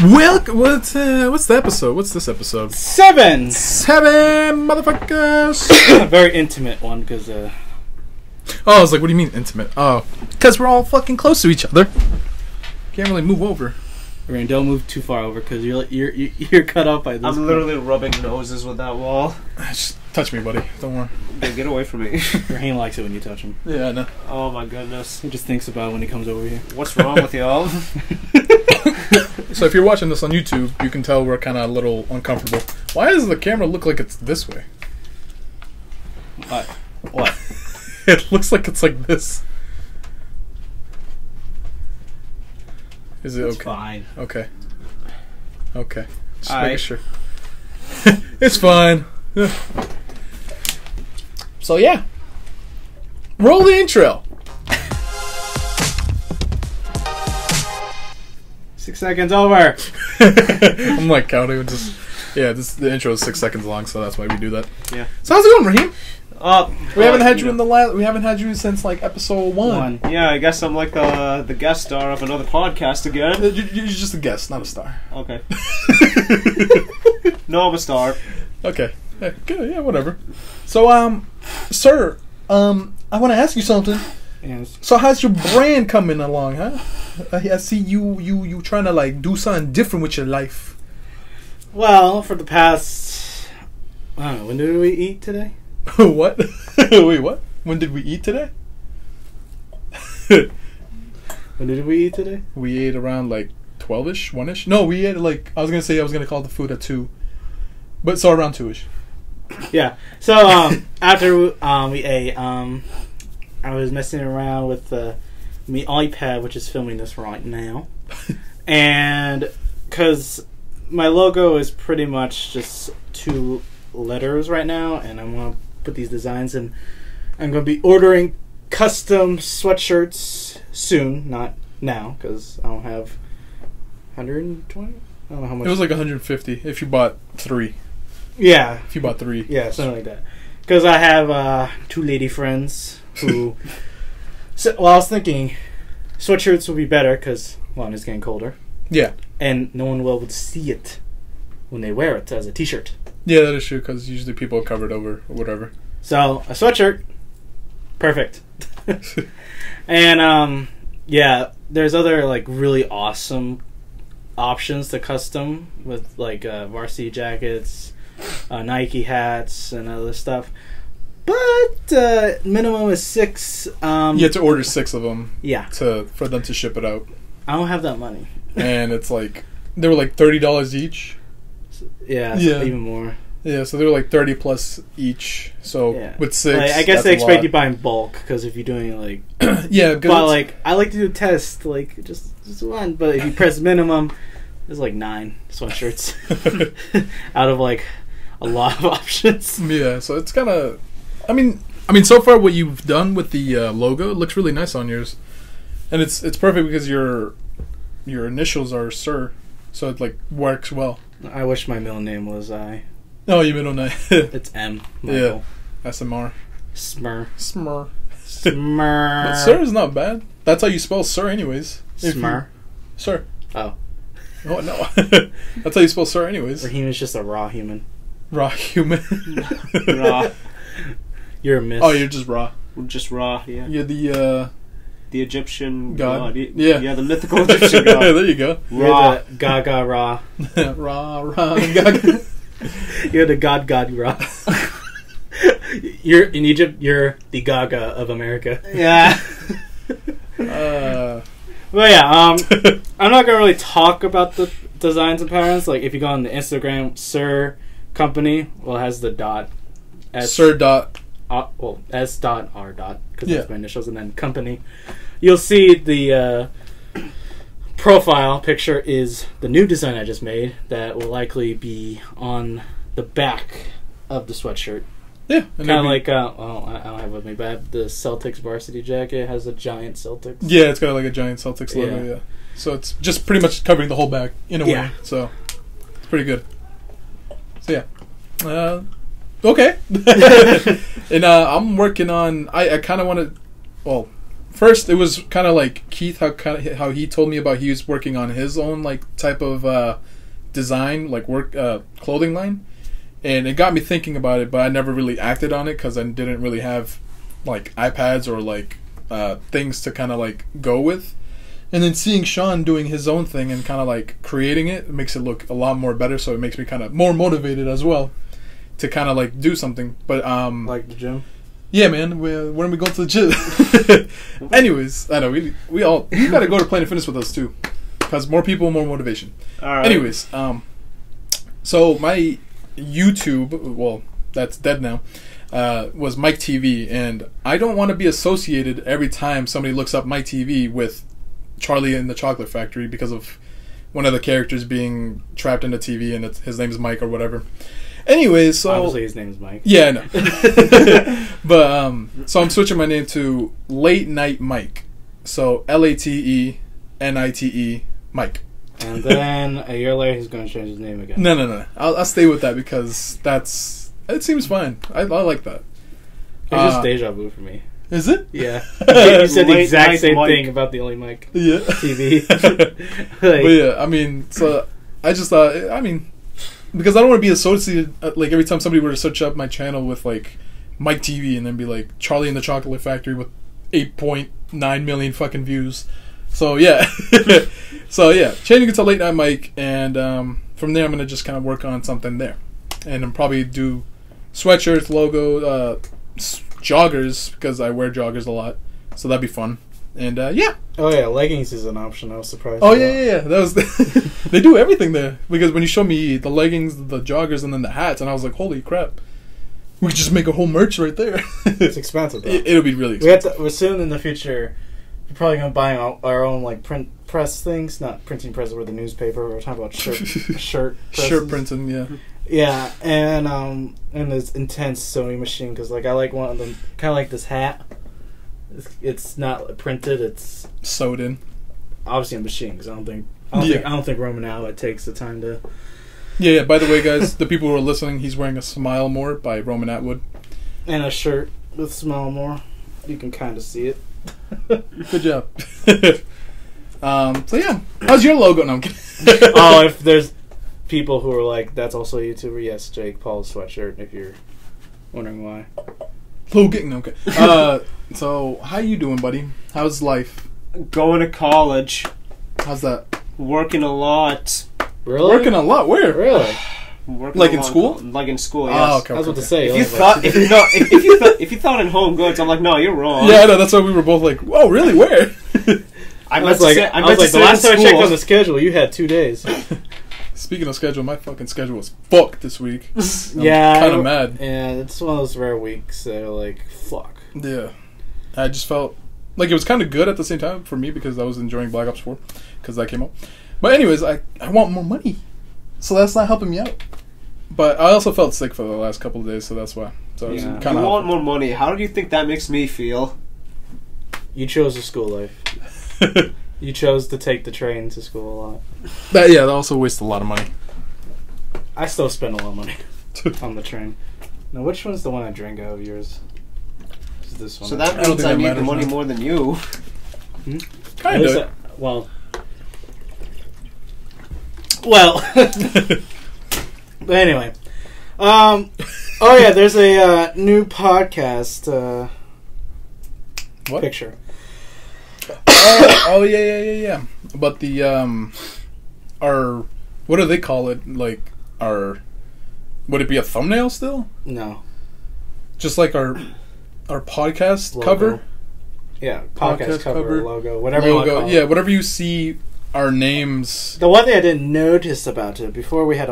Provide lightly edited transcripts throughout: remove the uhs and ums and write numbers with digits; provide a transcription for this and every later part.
What's the episode? What's this episode? 7, motherfuckers. A very intimate one because I was like, what do you mean intimate? Oh, because we're all fucking close to each other. Can't really move over. Rain, don't move too far over because you're cut off by this. I'm literally rubbing noses with that wall. Just touch me, buddy. Don't worry. Yeah, get away from me. Rain likes it when you touch him. Yeah, I know. Oh my goodness. He just thinks about it when he comes over here. What's wrong with y'all? So if you're watching this on YouTube, you can tell we're kind of a little uncomfortable. Why does the camera look like it's this way? What? It looks like it's like this. Is it It's okay? fine. Okay. Okay. Just All making right. sure. It's fine. So yeah. Roll the intro. 6 seconds over. I'm like counting. The intro is 6 seconds long, so that's why we do that. Yeah. So how's it going, Raheem? We haven't had you know. in the last. We haven't had you since like episode 1. Yeah, I guess I'm like the guest star of another podcast again. You're just a guest, not a star. Okay. No, I'm a star. Okay. Yeah, good. Yeah, whatever. So, sir, I want to ask you something. Yes. So, how's your brand coming along, huh? I see you trying to like do something different with your life. Well, for the past, I don't know, when did we eat today? What? Wait, what? When did we eat today? When did we eat today? We ate around like 12ish, 1ish. No, we ate like I was gonna call the food at 2, but so around 2ish. Yeah. So after we ate, I was messing around with my iPad, which is filming this right now, and because my logo is pretty much just 2 letters right now, and I'm gonna put these designs in. I'm gonna be ordering custom sweatshirts soon, not now, because I don't have 120. I don't know how much. It was like 150 if you bought 3. Yeah. If you bought 3. Yeah, something like that. Because I have 2 lady friends who... I was thinking sweatshirts would be better because, one, it's getting colder. Yeah. And no one will be able to see it when they wear it as a t-shirt. Yeah, that is true because usually people are covered over or whatever. So, a sweatshirt. Perfect. And, yeah, there's other, like, really awesome options to custom with, like, varsity jackets, Nike hats, and other stuff. But minimum is 6. You have to order 6 of them. Yeah. For them to ship it out. I don't have that money. And it's like they were like $30 each. Yeah, Yeah. even more. Yeah, so they were like 30 plus each. So Yeah. with 6, Like, I guess that's they a expect lot. you buy in bulk because if you're doing like, Yeah, because but like I like to do tests like just one. But if you press minimum, there's like 9 sweatshirts out of like a lot of options. yeah, so it's kind of. I mean, so far what you've done with the logo, it looks really nice on yours, and it's perfect because your initials are Sir, so it like works well. I wish my middle name was I. Oh, you middle name. It's M. Michael. Yeah, SMR. Smur. Smr. Smur. But Sir is not bad. That's how you spell Sir, anyways. Smur. Sir. Oh. Oh no. That's how you spell Sir, anyways. Raheem is just a raw human. Raw human. Raw. You're a miss. Oh, you're just raw. Just raw, yeah. You're the The Egyptian God. Yeah. Yeah, The mythical Egyptian god. there you go. You're Raw. the Gaga Ra. Raw, gaga. You're the God Ra. You're in Egypt. You're the Gaga of America. Yeah. But yeah, I'm not gonna really talk about the designs and patterns. Like if you go on the Instagram, Sir Company, well, it has the dot. Sir dot. S dot R dot because Yeah. that's my initials, and then company. You'll see the profile picture is the new design I just made that will likely be on the back of the sweatshirt. Yeah. Kind of like, well, I don't have it with me, but I have the Celtics varsity jacket. It has a giant Celtics. Yeah, it's got like a giant Celtics logo, Yeah. yeah. So it's just pretty much covering the whole back, in a Yeah. way. So, it's pretty good. So, yeah. Okay. And I'm working on... I kind of want to... Well, first it was kind of like Keith, how he told me about he was working on his own like type of design, like clothing line, and it got me thinking about it, but I never really acted on it because I didn't really have like iPads or like things to kind of like go with. And then seeing Sean doing his own thing and kind of like creating it makes it look a lot more better, so it makes me kind of more motivated as well to kind of like do something. But like the gym. Yeah, man. When we go to the gym? Anyways, I know you gotta go to Planet Fitness with us too, because more people, more motivation. All right. Anyways, so my YouTube, well, that's dead now, was MikeTV, and I don't want to be associated every time somebody looks up MikeTV with Charlie and the Chocolate Factory because of one of the characters being trapped in the TV, and his name is Mike or whatever. Anyways, so obviously his name is Mike. Yeah, I know. But so I'm switching my name to Late Night Mike. So LATENITE Mike. And then a year later, he's going to change his name again. No. I'll stay with that because it seems fine. I like that. It's just deja vu for me. Is it? Yeah. You said the Late exact Night same Mike. thing about the only Mike. Yeah. TV. But yeah, I mean, so I just thought, I mean, because I don't want to be associated, like every time somebody were to search up my channel with like Mike TV and then be like Charlie and the Chocolate Factory with 8.9 million fucking views. So yeah. Changing it to Late Night Mike, and from there I'm going to just kind of work on something there. And then probably do sweatshirts, logo, joggers, because I wear joggers a lot. So that'd be fun. And yeah. Oh yeah, leggings is an option. I was surprised. Oh yeah. That was they do everything there, because when you show me the leggings, the joggers, and then the hats, and I was like, holy crap, we could just make a whole merch right there. It's expensive though. It'll be really expensive. We're soon in the future. We're probably gonna buy our own like print press things, not printing presses with the newspaper. We're talking about shirt printing, yeah. Yeah, and this intense sewing machine, because like I like one of them, kind of like this hat. It's not printed; it's sewed in. Obviously a machine, because I don't think Roman Outlet takes the time to. Yeah. By the way, guys, the people who are listening, he's wearing a Smile More by Roman Atwood, and a shirt with Smile More. You can kind of see it. Good job. So yeah, how's your logo? No, I'm kidding. Oh, if there's people who are like, that's also a YouTuber. Yes, Jake Paul's sweatshirt. If you're wondering why. Logan, no, okay. So how you doing, buddy? How's life? Going to college. How's that? Working a lot. Really? Working a lot. Where? Really? Working Like a in lot. school? Like in school, yes. Oh, okay. I was about to say. If you thought in home goods, I'm like, no, you're wrong. Yeah, I know. That's why we were both like, "Whoa, really? Where?" I was like, the last time I checked on the schedule, you had 2 days. Speaking of schedule, my fucking schedule was fucked this week. I'm Yeah, kind of mad. Yeah, it's one of those rare weeks that are like, fuck. Yeah, I just felt like it was kind of good at the same time for me because I was enjoying Black Ops 4 because that came out. But anyways, I want more money, so that's not helping me out. But I also felt sick for the last couple of days, so that's why. So I was You kind of want more money. How do you think that makes me feel? You chose a school life. You chose to take the train to school a lot. that also wastes a lot of money. I still spend a lot of money on the train. Now, which one's the one I drank out of yours? Is this one? So that I don't means think I that need the matters money now. more than you. Kind of. Well. But anyway. Oh yeah, there's a new podcast What? picture. Oh yeah. But the our what do they call it? Like would it be a thumbnail still? No. Just like our podcast Logo. cover? Yeah, podcast cover, logo, whatever you want to call it. Yeah, whatever you see our names. The one thing I didn't notice about it, before we had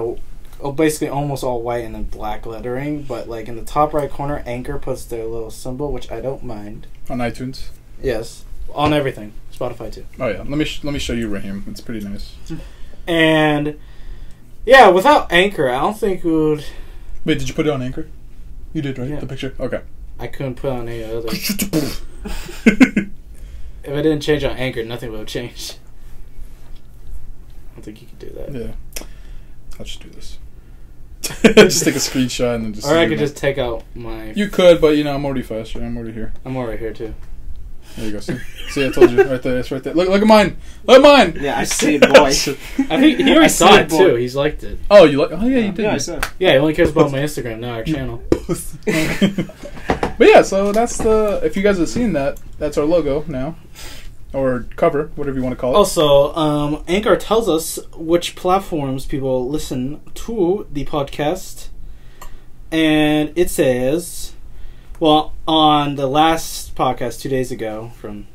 basically almost all white and then black lettering, but like in the top right corner, Anchor puts their little symbol, which I don't mind. On iTunes. Yes, on everything, Spotify too. Oh yeah, let me show you Raheem. It's pretty nice. And yeah, without Anchor, I don't think we would. Wait, did you put it on Anchor? You did, right? Yeah. The picture. Okay. I couldn't put on any other. If I didn't change on Anchor, nothing would have changed. I don't think you could do that. Yeah. I'll just do this. Just take a screenshot and then just. Or I could just take out my. You could, but I'm already faster. I'm already here. I'm already here too. There you go. See, I told you right there. It's right there. Look at mine. Look at mine. Yeah, I see it, boy. I think he already saw it too. He's liked it. Oh, you like? Oh yeah, you did. Yeah, I saw it. Yeah, he only cares about my Instagram, not our channel. But yeah, so that's the. If you guys have seen that, that's our logo now, or cover, whatever you want to call it. Also, Anchor tells us which platforms people listen to the podcast, and it says, well, on the last podcast 2 days ago, from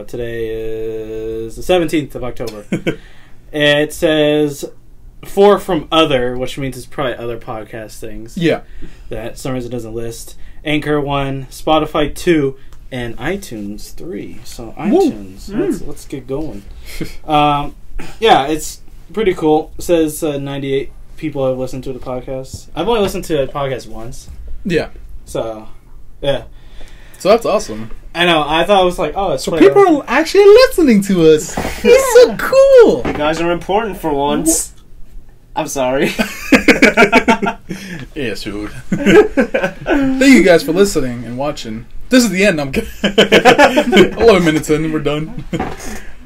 today is the 17th of October, it says 4 from other, which means it's probably other podcast things. Yeah. That for some reason doesn't list. Anchor 1, Spotify 2, and iTunes 3. So iTunes, let's get going. Yeah, it's pretty cool. It says 98 people have listened to the podcast. I've only listened to the podcast once. Yeah. So, yeah. So that's awesome. I know. I thought it was like, oh, it's so people are actually listening to us. It's so cool. You guys are important for once. I'm sorry. Yes, dude. Thank you guys for listening and watching. This is the end. I'm kidding. 11 minutes in and we're done.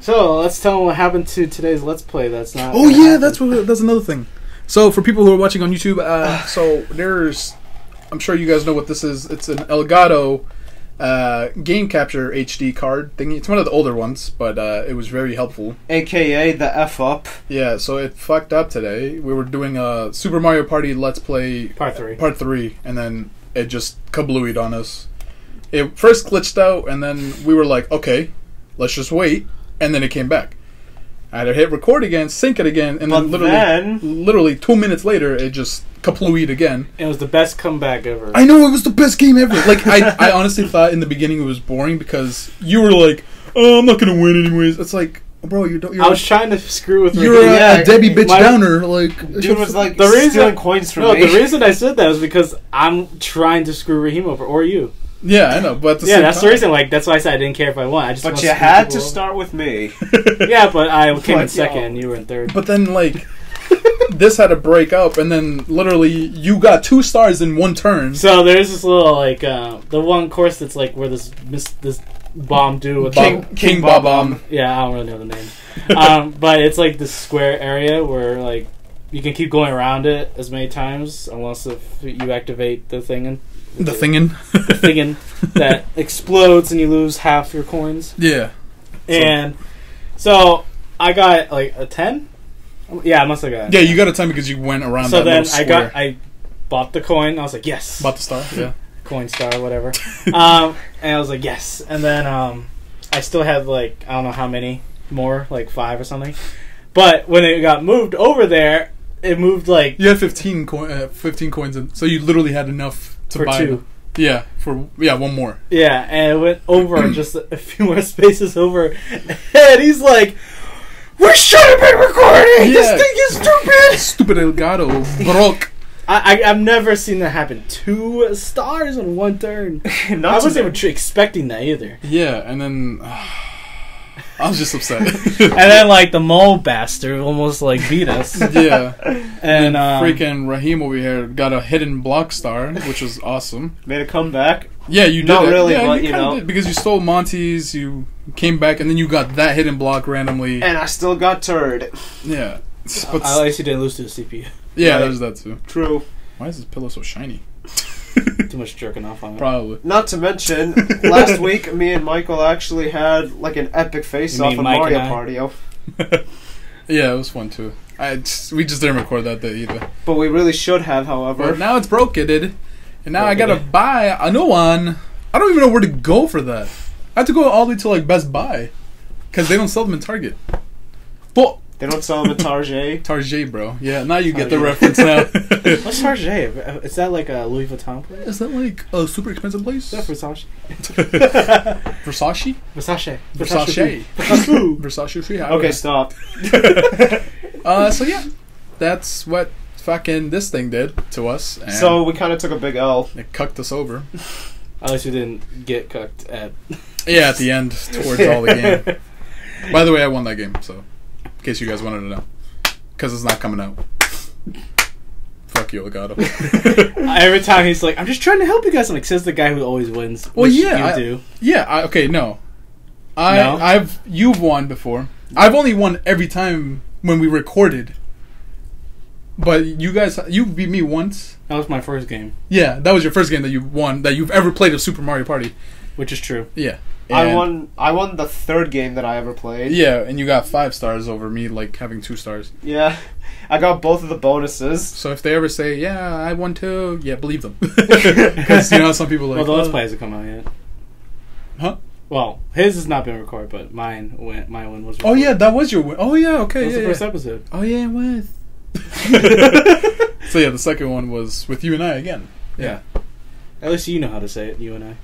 So let's tell them what happened to today's Let's Play. That's not. Oh yeah, that's another thing. So for people who are watching on YouTube, so there's, I'm sure you guys know what this is. It's an Elgato game capture HD card thingy. It's one of the older ones, but it was very helpful. AKA the F up. Yeah, so it fucked up today. We were doing a Super Mario Party Let's Play Part 3, and then it just kablooied on us. It first glitched out, and then we were like, okay, let's just wait, and then it came back. I had to hit record again, sync it again, and then literally 2 minutes later, it just kablooied again. It was the best comeback ever. I know, it was the best game ever. Like, I honestly thought in the beginning it was boring because you were like, oh, I'm not going to win anyways. It's like, bro, you're I was trying to screw with you're a Debbie bitch downer. Like, dude was like the reason, stealing coins from me. The reason I said that was because I'm trying to screw Raheem over, or you. Yeah, I know, but at the same that's time. the reason. Like, that's why I said I didn't care if I won. I just. But you had to start with me. Yeah, but I came in second, and you were in third. But then, like, this had to break up, and then literally you got 2 stars in one turn. So there's this little like the one course that's like where this bomb dude with King Bob-omb. Yeah, I don't really know the name. But it's like this square area where like you can keep going around it as many times unless if you activate the thingin'. The thingin'. The thingin' that explodes and you lose half your coins. Yeah. And so I got like a 10. Yeah, I must have got. Yeah, you got a 10 because you went around. So that then little square. I bought the coin. I was like, yes. Bought the star. Yeah. Coin star, whatever. And I was like, yes. And then I still had like I don't know how many more, like 5 or something. But when it got moved over there, it moved like you had 15 coins, in, so you literally had enough to for buy 2. them. Yeah, one more. Yeah, and it went over just a few more spaces over, and he's like, "We should have been recording. Yeah. This thing is stupid. Stupid Elgato broke." I've never seen that happen. 2 stars in one turn. I wasn't even expecting that either. Yeah, and then I was just upset. And then like the mole bastard almost like beat us. Yeah, and freaking Raheem over here got a hidden block star, which was awesome. Made a comeback. Yeah, you did. Not really, yeah, but you know, did, because you stole Monty's, you came back, and then you got that hidden block randomly. And I still got turd. Yeah, but at least you didn't lose to the CPU. Yeah, right. There's that too. True. Why is this pillow so shiny? Too much jerking off on it. Probably. Not to mention, last week me and Michael actually had like an epic face-off on Mario Party. Yeah, it was fun too. We just didn't record that day either. But we really should have, however. But now it's broken, and now I gotta buy a new one. I don't even know where to go for that. I have to go all the way to like Best Buy because they don't sell them in Target. But they don't sell them at Target. Target, bro. Yeah, now you get the reference now. What's Target? Is that like a Louis Vuitton place? Is that like a super expensive place? Is that Versace? Versace? Versace. Versace. Versace. Okay, stop. So yeah, that's what fucking this thing did to us. And so we kind of took a big L. It cucked us over. At least we didn't get cucked at. Yeah, at the end, towards all the game. By the way, I won that game, so in case you guys wanted to know, because it's not coming out. Fuck you, Legato. Every time he's like, I'm just trying to help you guys. I'm like, says the guy who always wins. Well, yeah. You do. Yeah, okay, no. No? You've won before. I've only won every time when we recorded. But you beat me once. That was my first game. Yeah, that was your first game that you won, that you've ever played of Super Mario Party. Which is true. Yeah. I won the third game that I ever played. Yeah, and you got 5 stars over me, like, having 2 stars. Yeah. I got both of the bonuses. So if they ever say, yeah, I won too, yeah, believe them. Because, you know, some people are like... Well, the Let's Play hasn't come out yet. Huh? Well, his has not been recorded, but my win was recorded. Oh, yeah, that was your win. Oh, yeah, okay. That was the first episode. Oh, yeah, it was. So, yeah, the second one was with you and I again. Yeah. At least you know how to say it, you and I.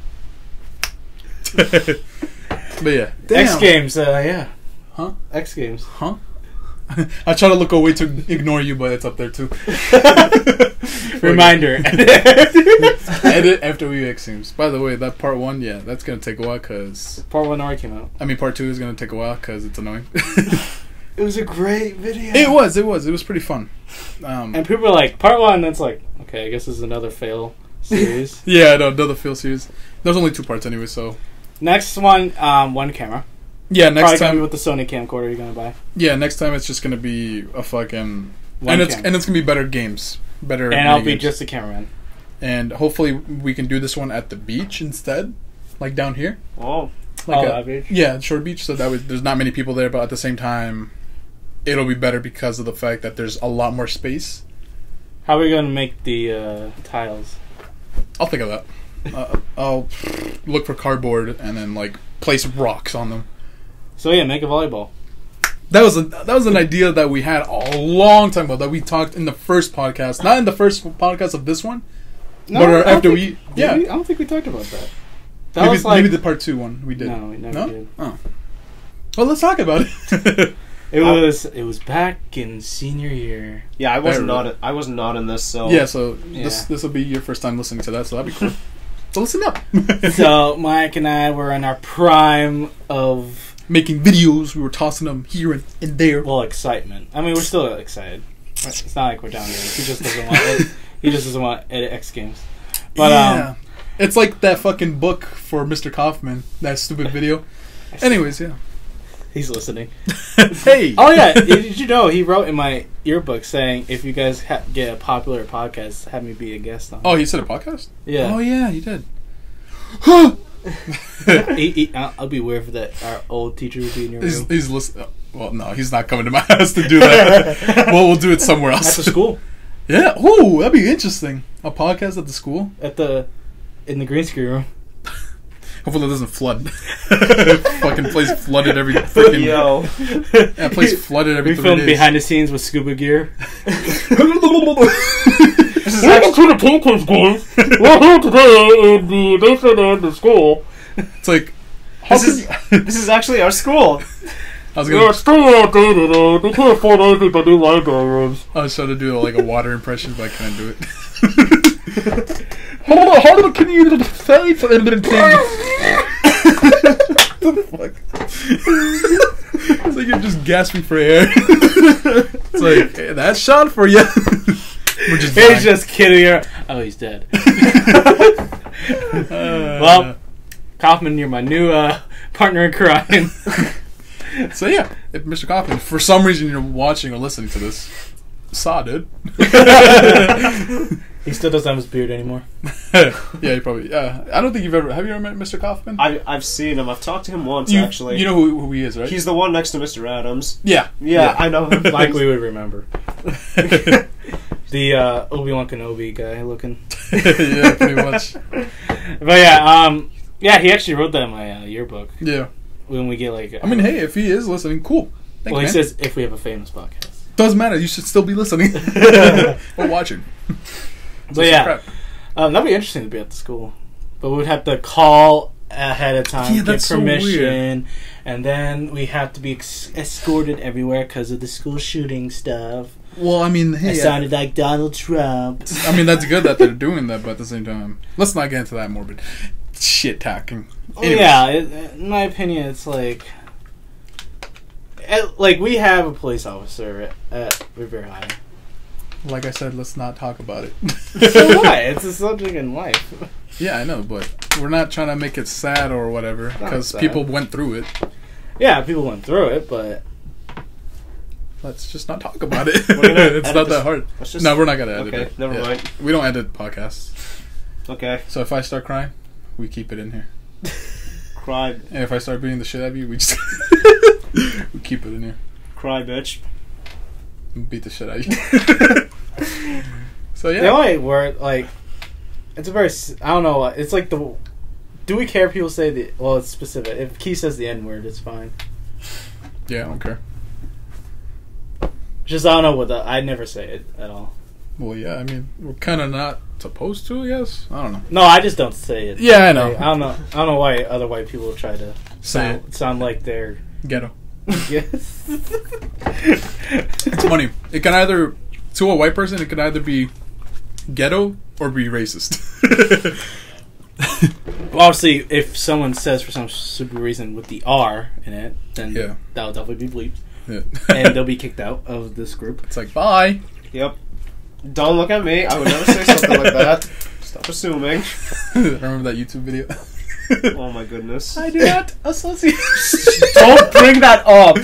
But, yeah. Damn. X Games, yeah. Huh? X Games. Huh? I try to look away to ignore you, but it's up there, too. Reminder. Edit after we X Games. By the way, that part 1, yeah, that's going to take a while, because... Part 1 already came out. I mean, part 2 is going to take a while, because it's annoying. It was a great video. It was pretty fun. And people are like, part 1, that's like, okay, I guess this is another fail series. Yeah, no, another fail series. There's only 2 parts anyway, so... Next one, one camera. Yeah, next Probably time... gonna be with the Sony camcorder you're gonna buy. Yeah, next time it's just gonna be a fucking... And it's gonna be better games. Better and I'll be games. just a cameraman. And hopefully we can do this one at the beach instead. Like down here. Oh. Like that beach? Yeah, shore beach, so that way there's not many people there, but at the same time... It'll be better because of the fact that there's a lot more space. How are we going to make the tiles? I'll think of that. I'll look for cardboard and then like place rocks on them. So yeah, make a volleyball. That was an idea that we had a long time ago that we talked in the first podcast, not in the first podcast of this one, No, but I after don't think we talked about that. That was maybe the part 2 one we did. No, we never did. Oh, well, let's talk about it. It was back in senior year. Yeah, I was not in this, so yeah. So this will be your first time listening to that, so that'd be cool. So listen up. So Mike and I were in our prime of making videos. We were tossing them here and there. Well, excitement. I mean, we're still excited. It's not like we're down here. He just doesn't want to edit X Games. But yeah. It's like that fucking book for Mr. Kaufman. That stupid video. Anyways, yeah. He's listening. Hey! Oh, yeah. Did you know he wrote in my yearbook saying, if you guys get a popular podcast, have me be a guest on. Oh, he said a podcast? Yeah. Oh, yeah, he did. I'll be weird for that. Our old teacher would be in your room. He's listening. Well, no, he's not coming to my house to do that. Well, we'll do it somewhere else. At the school. Yeah. Ooh, that'd be interesting. A podcast at the school? In the green screen room. Hopefully it doesn't flood. Fucking place flooded every freaking... Yo. Yeah, place flooded every 3 days. We filmed behind the scenes with scuba gear. This is Welcome to the podcast, guys. We're here today in the basement of the school. It's like... This is actually our school. I was gonna... Yeah, it's still outdated. They can't afford anything but new library rooms. I was trying to do like a water impression, but I couldn't do it. How can you say something? The fuck? It's like you're just gasping for air. It's like, hey, that's shot for you. He's just kidding her. Oh, he's dead. Well, Kaufman, you're my new partner in crime. So yeah, if Mr. Kaufman, for some reason you're watching or listening to this, saw, dude. He still doesn't have his beard anymore. Yeah, you probably. I don't think have you ever met Mr. Kaufman? I've seen him. I've talked to him once, actually. You know who he is, right? He's the one next to Mr. Adams. Yeah. Yeah, I know him. Like we would remember. The Obi-Wan Kenobi guy looking. Yeah, pretty much. But yeah, he actually wrote that in my yearbook. Yeah. When we get like... I mean, hey, if he is listening, cool. Thank you, he man. says if we have a famous podcast. Doesn't matter. You should still be listening. Or watching. So yeah, that'd be interesting to be at the school. But we would have to call ahead of time, get permission, and then we have to be escorted everywhere because of the school shooting stuff. Well, I mean, hey... I sounded like Donald Trump. I mean, that's good that they're doing that, but at the same time... Let's not get into that morbid shit-talking. Yeah, in my opinion, it's like we have a police officer at Revere High. like I said, let's not talk about it. So what? It's a subject in life. Yeah, I know, but we're not trying to make it sad or whatever, because people went through it. Yeah, people went through it, but let's just not talk about it. It's not that hard. No, we're not gonna edit it. Okay, never mind. We don't edit podcasts. Okay. So if I start crying, we keep it in here. Cry. And if I start beating the shit out of you, we just we keep it in here. Cry, bitch. Beat the shit out of you. So yeah. The only word, like, it's a very, I don't know, it's like the, do we care if people say the, well, it's specific. If Key says the N word, it's fine. Yeah, I don't care. Just, I don't know what the, I never say it at all. Well, yeah, I mean, we're kind of not supposed to, I guess. I don't know. No, I just don't say it. Yeah, I know. Like, I don't know why other white people try to Say sound like they're ghetto. Yes. It's funny. It can either, to a white person, it can either be ghetto or be racist. Obviously, if someone says for some stupid reason with the R in it, then that'll definitely be bleeped. Yeah. And they'll be kicked out of this group. It's like, bye. Yep. Don't look at me. I would never say something like that. Stop assuming. Remember that YouTube video? Oh my goodness. I do not associate. Don't bring that up.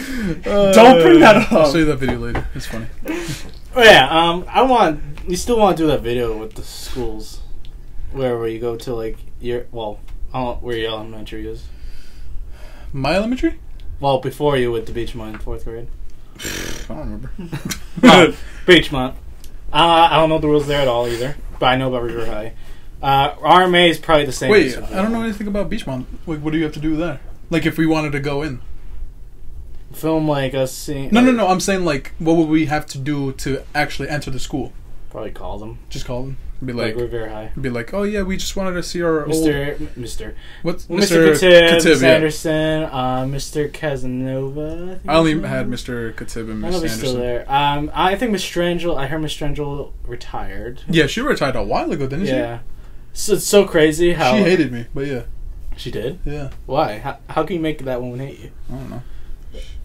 Don't bring that up. I'll show you that video later. It's funny. Oh, yeah, you still want to do that video with the schools. Where you go to, like, I don't know where your elementary is. My elementary? Well, before you went to Beachmont in 4th grade. I don't remember. Beachmont. I don't know the rules there at all either, but I know about River High. RMA is probably the same. Wait, I don't know anything about Beachmont. Like, what do you have to do there? Like, if we wanted to go in? Film, like, us seeing... No. I'm saying, like, what would we have to do to actually enter the school? Probably call them. Just call them? Be like Revere High. Be like, oh yeah, we just wanted to see our Mr. What's Mr. Katib, Miss Anderson, Mr. Casanova. I only had Mr. Katib and Miss Anderson. Still there. I think Miss Strangel. I heard Miss Strangel retired. Yeah, she retired a while ago, didn't she? Yeah. So it's so crazy how she hated me, but yeah. She did? Yeah. Why? How can you make that woman hate you? I don't know.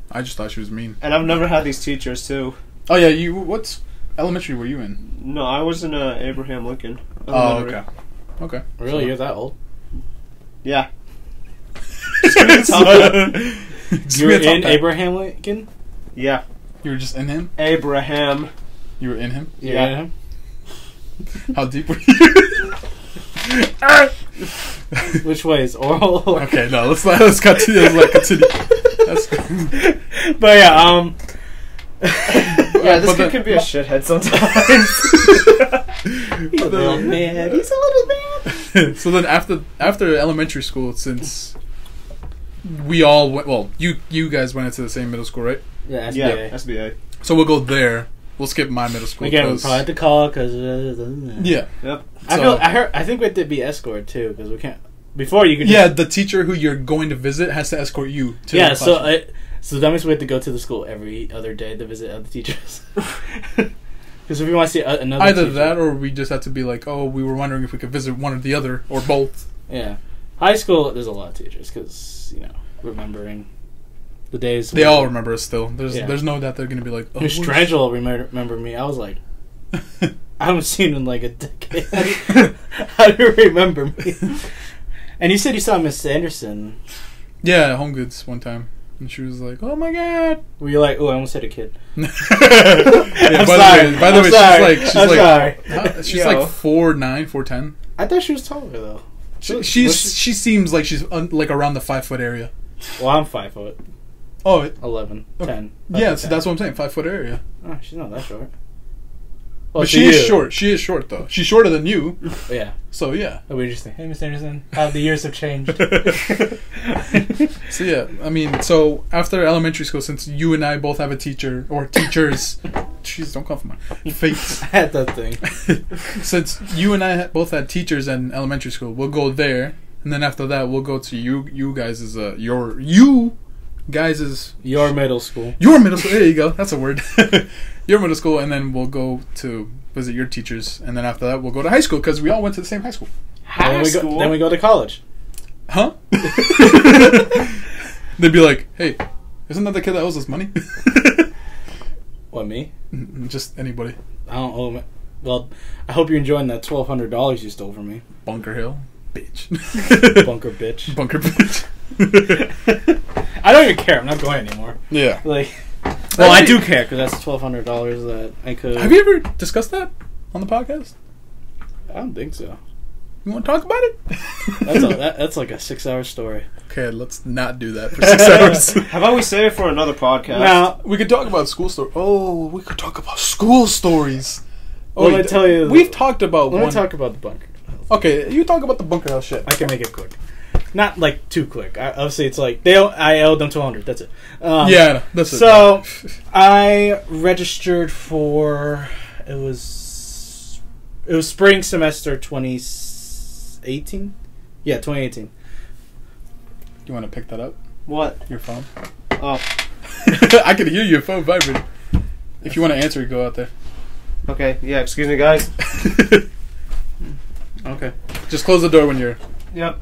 I just thought she was mean. And I've never had these teachers too. Oh yeah, what's elementary were you in? No, I was in Abraham Lincoln. Oh, okay. Okay. Really? So. You're that old? Yeah. You were in Abraham Lincoln? Yeah. You were just in him? Abraham. You were in him? Yeah. In him? How deep were you? Which way is oral? Or? Okay, no, let's continue. Continue. But yeah, yeah, this kid can be a shithead sometimes. He's a little man. He's a little man. So then after elementary school, since we all went, well, you guys went into the same middle school, right? Yeah, SBA. Yeah, SBA. So we'll go there. We'll skip my middle school. Again, we'll probably have to call because... yeah. Yep. I think we have to be escort too because we can't... Before you could just... Yeah, the teacher who you're going to visit has to escort you to the classroom. So that means we have to go to the school every other day to visit other teachers. Because if we want to see another either teacher, that or we just have to be like, oh, we were wondering if we could visit one or the other, or both. Yeah. High school, there's a lot of teachers because, remembering the days. They all remember us still. There's no doubt they're going to be like, oh, Miss Strangel remember me. I was like, I haven't seen him in like a decade. How do you remember me? And you said you saw Miss Anderson. Yeah, Home Goods one time. And she was like, oh my god. Were you like, oh, I almost hit a kid. Yeah, by the way, she's like 4'9", 4'10". I thought she was taller though. She seems like she's like around the 5 foot area. Well, I'm 5 foot. Oh, 11, 10. Yeah, so that's what I'm saying. 5 foot area. Oh, she's not that short. Well, but she is short. She is short though. She's shorter than you. Yeah. So yeah. We just think, hey, Miss Anderson, how the years have changed. So yeah, I mean, so after elementary school, since you and I both have a teacher or teachers, jeez, don't cough on my face. I had that thing. Since you and I both had teachers in elementary school, we'll go there, and then after that, we'll go to you guys' your middle school. Your middle school. There you go. That's a word. Your middle school, and then we'll go to visit your teachers, and then after that, we'll go to high school because we all went to the same high school. Then we go to college. Huh? They'd be like, "Hey, isn't that the kid that owes us money?" What, me? Just anybody. I don't owe him. Well, I hope you're enjoying that $1,200 you stole from me. Bunker Hill, bitch. Bunker bitch. Bunker bitch. I don't even care. I'm not going anymore. Yeah. Like, well, I do care because that's $1,200 that I could. Have you ever discussed that on the podcast? I don't think so. You want to talk about it? That's like a 6-hour story. Okay, let's not do that for 6 hours. How about we save it for another podcast? Now, we could talk about school stories. Oh, we could talk about school stories. Oh, let me tell you. We've talked about Let me talk about the bunker. Okay, you talk about the Bunker Hill shit. I can make it quick. Not like too quick. Obviously, it's like I owed them $200. That's it. Yeah, that's it. So I registered for it was spring semester 2018. Yeah, 2018. You want to pick that up? What? Your phone? Oh. I can hear your phone vibrating. If you want to answer, go out there. Okay, yeah, excuse me, guys. Okay. Just close the door when you're... Yep.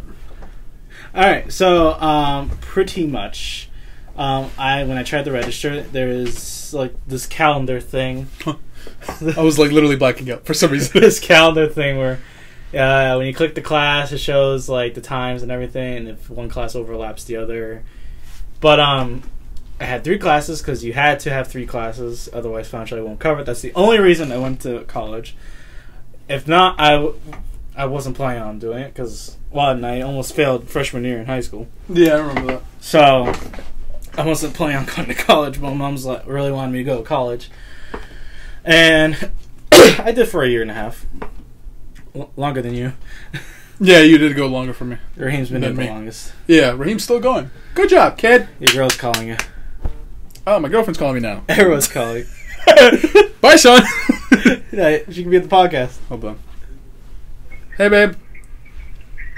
Alright, so, pretty much, when I tried to register, there is, like, this calendar thing. I was, like, literally blacking out for some reason. This calendar thing where, when you click the class, it shows, like, the times and everything, and if one class overlaps the other. But, I had 3 classes, because you had to have 3 classes, otherwise financially I won't cover it. That's the only reason I went to college. If not, I wasn't planning on doing it, because, one, I almost failed freshman year in high school. Yeah, I remember that. So, I wasn't planning on going to college, but my mom's like, really wanted me to go to college. And I did for a year and a half. Longer than you. Yeah, you did go longer for me. Raheem's been there the longest. Yeah, Raheem's still going. Good job, kid. Your girl's calling you. Oh, my girlfriend's calling me now. Everyone's calling. Bye, Sean. Yeah, she can be at the podcast. Hold on. Hey, babe.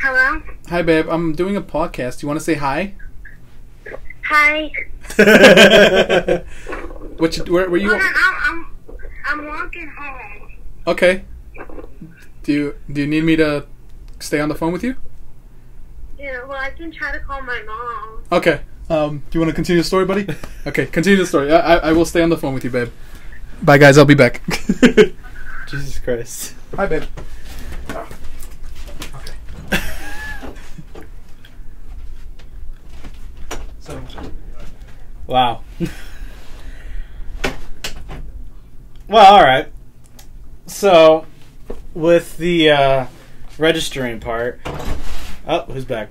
Hello? Hi, babe. I'm doing a podcast. You want to say hi? Hi. Where you? I'm walking home. Okay. Do you need me to stay on the phone with you? Yeah, well, I can try to call my mom. Okay. Do you want to continue the story, buddy? Okay, continue the story. I will stay on the phone with you, babe. Bye, guys. I'll be back. Jesus Christ. Hi, babe. So. Wow. Well, alright. So, with the registering part... Oh, who's back?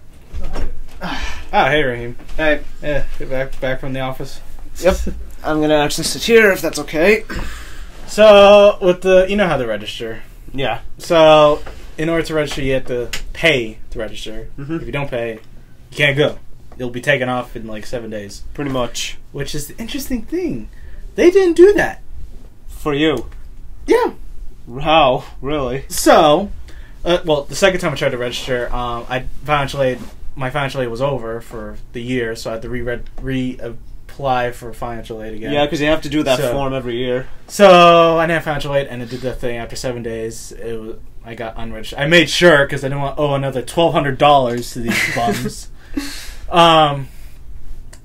Oh, hey, Raheem. Hey. Yeah, get back from the office. Yep. I'm gonna actually sit here if that's okay. So, with the... You know how to register. Yeah. So, in order to register, you have to pay to register. Mm-hmm. If you don't pay, you can't go. It'll be taken off in like 7 days. Pretty much. Which is the interesting thing. They didn't do that. For you. Yeah. How? Really? So, well, the second time I tried to register, my financial aid was over for the year, so I had to reapply for financial aid again. Yeah, because you have to do that form every year. So I didn't have financial aid, and it did that thing after 7 days. I got unregistered. I made sure because I didn't want to owe another $1,200 to these bums.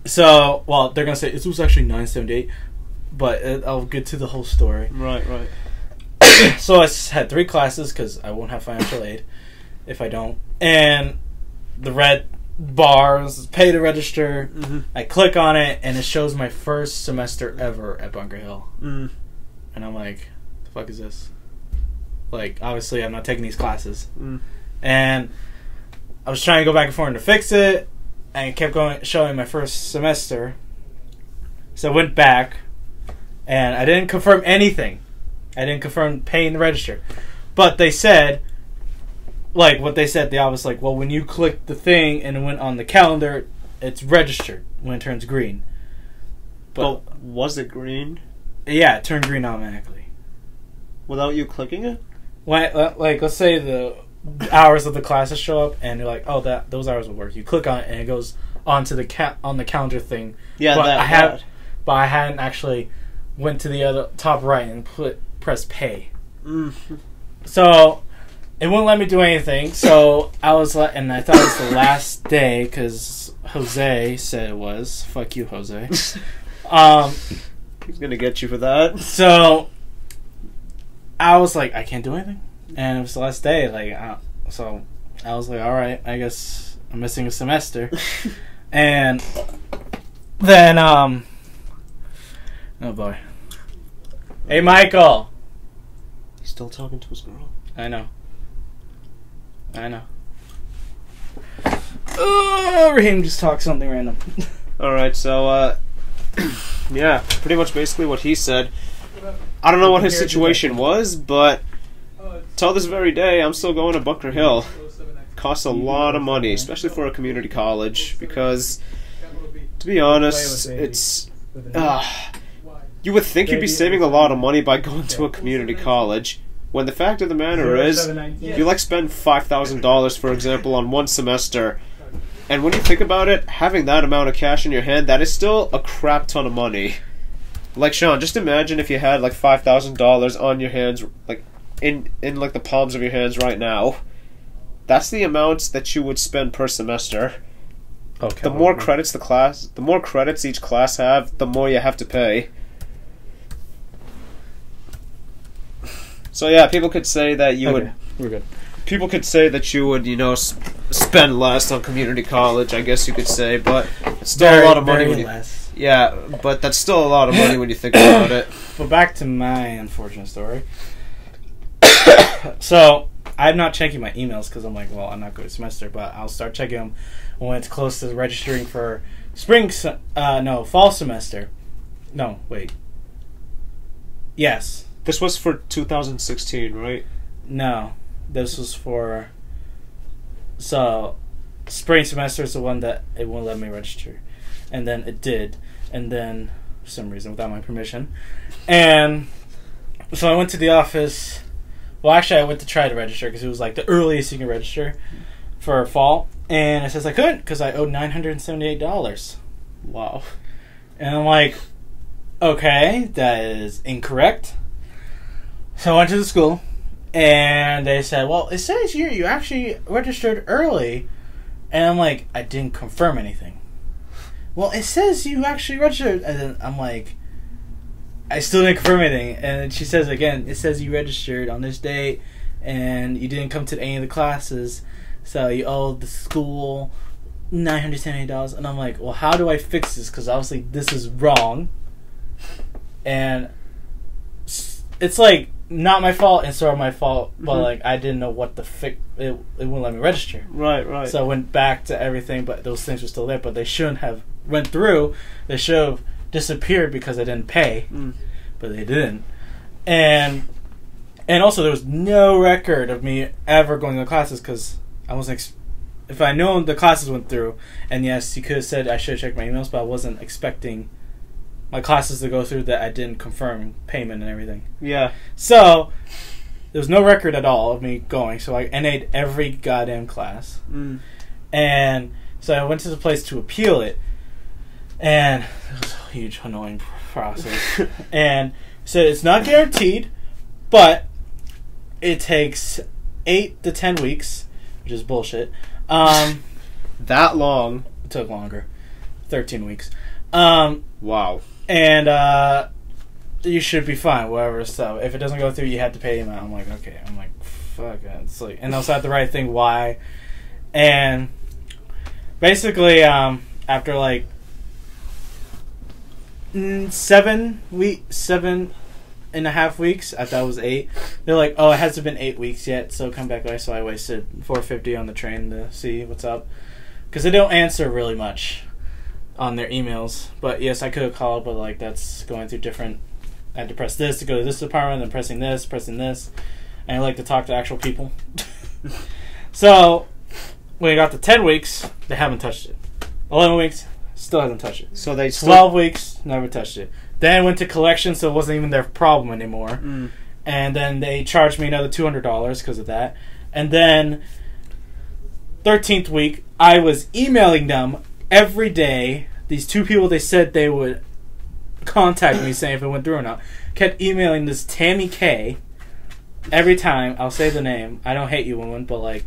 So, well, they're gonna say it was actually $978, but I'll get to the whole story. Right. So I had 3 classes because I won't have financial aid if I don't, and the red bars pay to register. Mm-hmm. I click on it, and it shows my first semester ever at Bunker Hill, Mm. and I'm like, "The fuck is this?" Like, obviously, I'm not taking these classes, and I was trying to go back and forth to fix it. And it kept showing my first semester. So I went back, and I didn't confirm anything. I didn't confirm paying the register. But they said, like, what they said, I was like, well, when you click the thing and it went on the calendar, it's registered when it turns green. But was it green? Yeah, it turned green automatically. Without you clicking it? Like, let's say the hours of the classes show up, and you're like, oh, those hours will work. You click on it, and it goes onto the on the calendar thing. Yeah, but I hadn't actually went to the other top right and press pay. So it wouldn't let me do anything. So I was like, and I thought it was the last day because Jose said it was. Fuck you, Jose. He's gonna get you for that. So I was like, I can't do anything, and it was the last day. So I was like, all right, I guess I'm missing a semester. And then oh boy, hey Michael. He's still talking to his girl. I know. Raheem just talked something random. Alright, so, yeah, pretty much basically what he said. I don't know what his situation was, but till this very day, I'm still going to Bunker Hill. Costs a lot of money, especially for a community college, because, to be honest, it's... you would think you'd be saving a lot of money by going to a community college, when the fact of the matter is, you spend $5,000, for example, on one semester, and when you think about it, having that amount of cash in your hand, that is still a crap ton of money. Like, Sean, just imagine if you had, $5,000 on your hands, in the palms of your hands right now. That's the amount that you would spend per semester. Okay. The more credits each class have, the more you have to pay. So yeah, people could say that you would... We're good. People could say that you would, spend less on community college, I guess you could say, but it's still a lot of money when you... less. Yeah, but that's still a lot of money when you think about it. But back to my unfortunate story. So, I'm not checking my emails because I'm like, well, I'm not going to semester, but I'll start checking them when it's close to registering for fall semester. No, wait. Yes. This was for 2016, right? No, this was for... So, spring semester is the one that it won't let me register. And then it did. And then, for some reason, without my permission. And so I went to the office. Well, actually, I went to try to register because it was the earliest you can register for fall. And it says I couldn't because I owed $978. Wow. And I'm like, okay, that is incorrect. So I went to the school, and they said, well, it says here you actually registered early. And I'm like, I didn't confirm anything. Well, it says you actually registered. And then I'm like, I still didn't confirm anything. And she says again, it says you registered on this date, and you didn't come to any of the classes, so you owe the school $978. And I'm like, well, how do I fix this? Because obviously this is wrong. And it's not my fault and sort of my fault, but I didn't know what the it wouldn't let me register. Right. So I went back to everything, but those things were still there, but they shouldn't have went through. They should have disappeared because I didn't pay, but they didn't. And also there was no record of me ever going to the classes because I wasn't if I known the classes went through, and yes, you could have said I should have checked my emails, but I wasn't expecting my classes to go through that I didn't confirm payment and everything. Yeah. So there was no record at all of me going. So I NA'd every goddamn class. And so I went to the place to appeal it. And it was a huge, annoying process. And so it's not guaranteed, but it takes 8 to 10 weeks, which is bullshit. That long? It took longer. 13 weeks. Wow. And you should be fine, whatever. So if it doesn't go through, you have to pay him out. I'm like, okay. I'm like, fuck it. It's and also at the right thing, why? And basically, after 7.5 weeks, I thought it was 8. They're like, oh, it hasn't been 8 weeks yet, so come back away. So I wasted $4.50 on the train to see what's up, because they don't answer really much on their emails. But yes, I could have called, but that's going through different. I had to press this to go to this department, then pressing this, and I like to talk to actual people. So when it got to 10 weeks, they haven't touched it. 11 weeks, still hasn't touched it. So they 12 weeks, never touched it. Then went to collection, so it wasn't even their problem anymore. And then they charged me another $200 because of that. And then 13th week, I was emailing them every day. These 2 people, they said they would contact me saying if it went through or not. Kept emailing this Tammy K every time. I'll say the name. I don't hate you, woman, but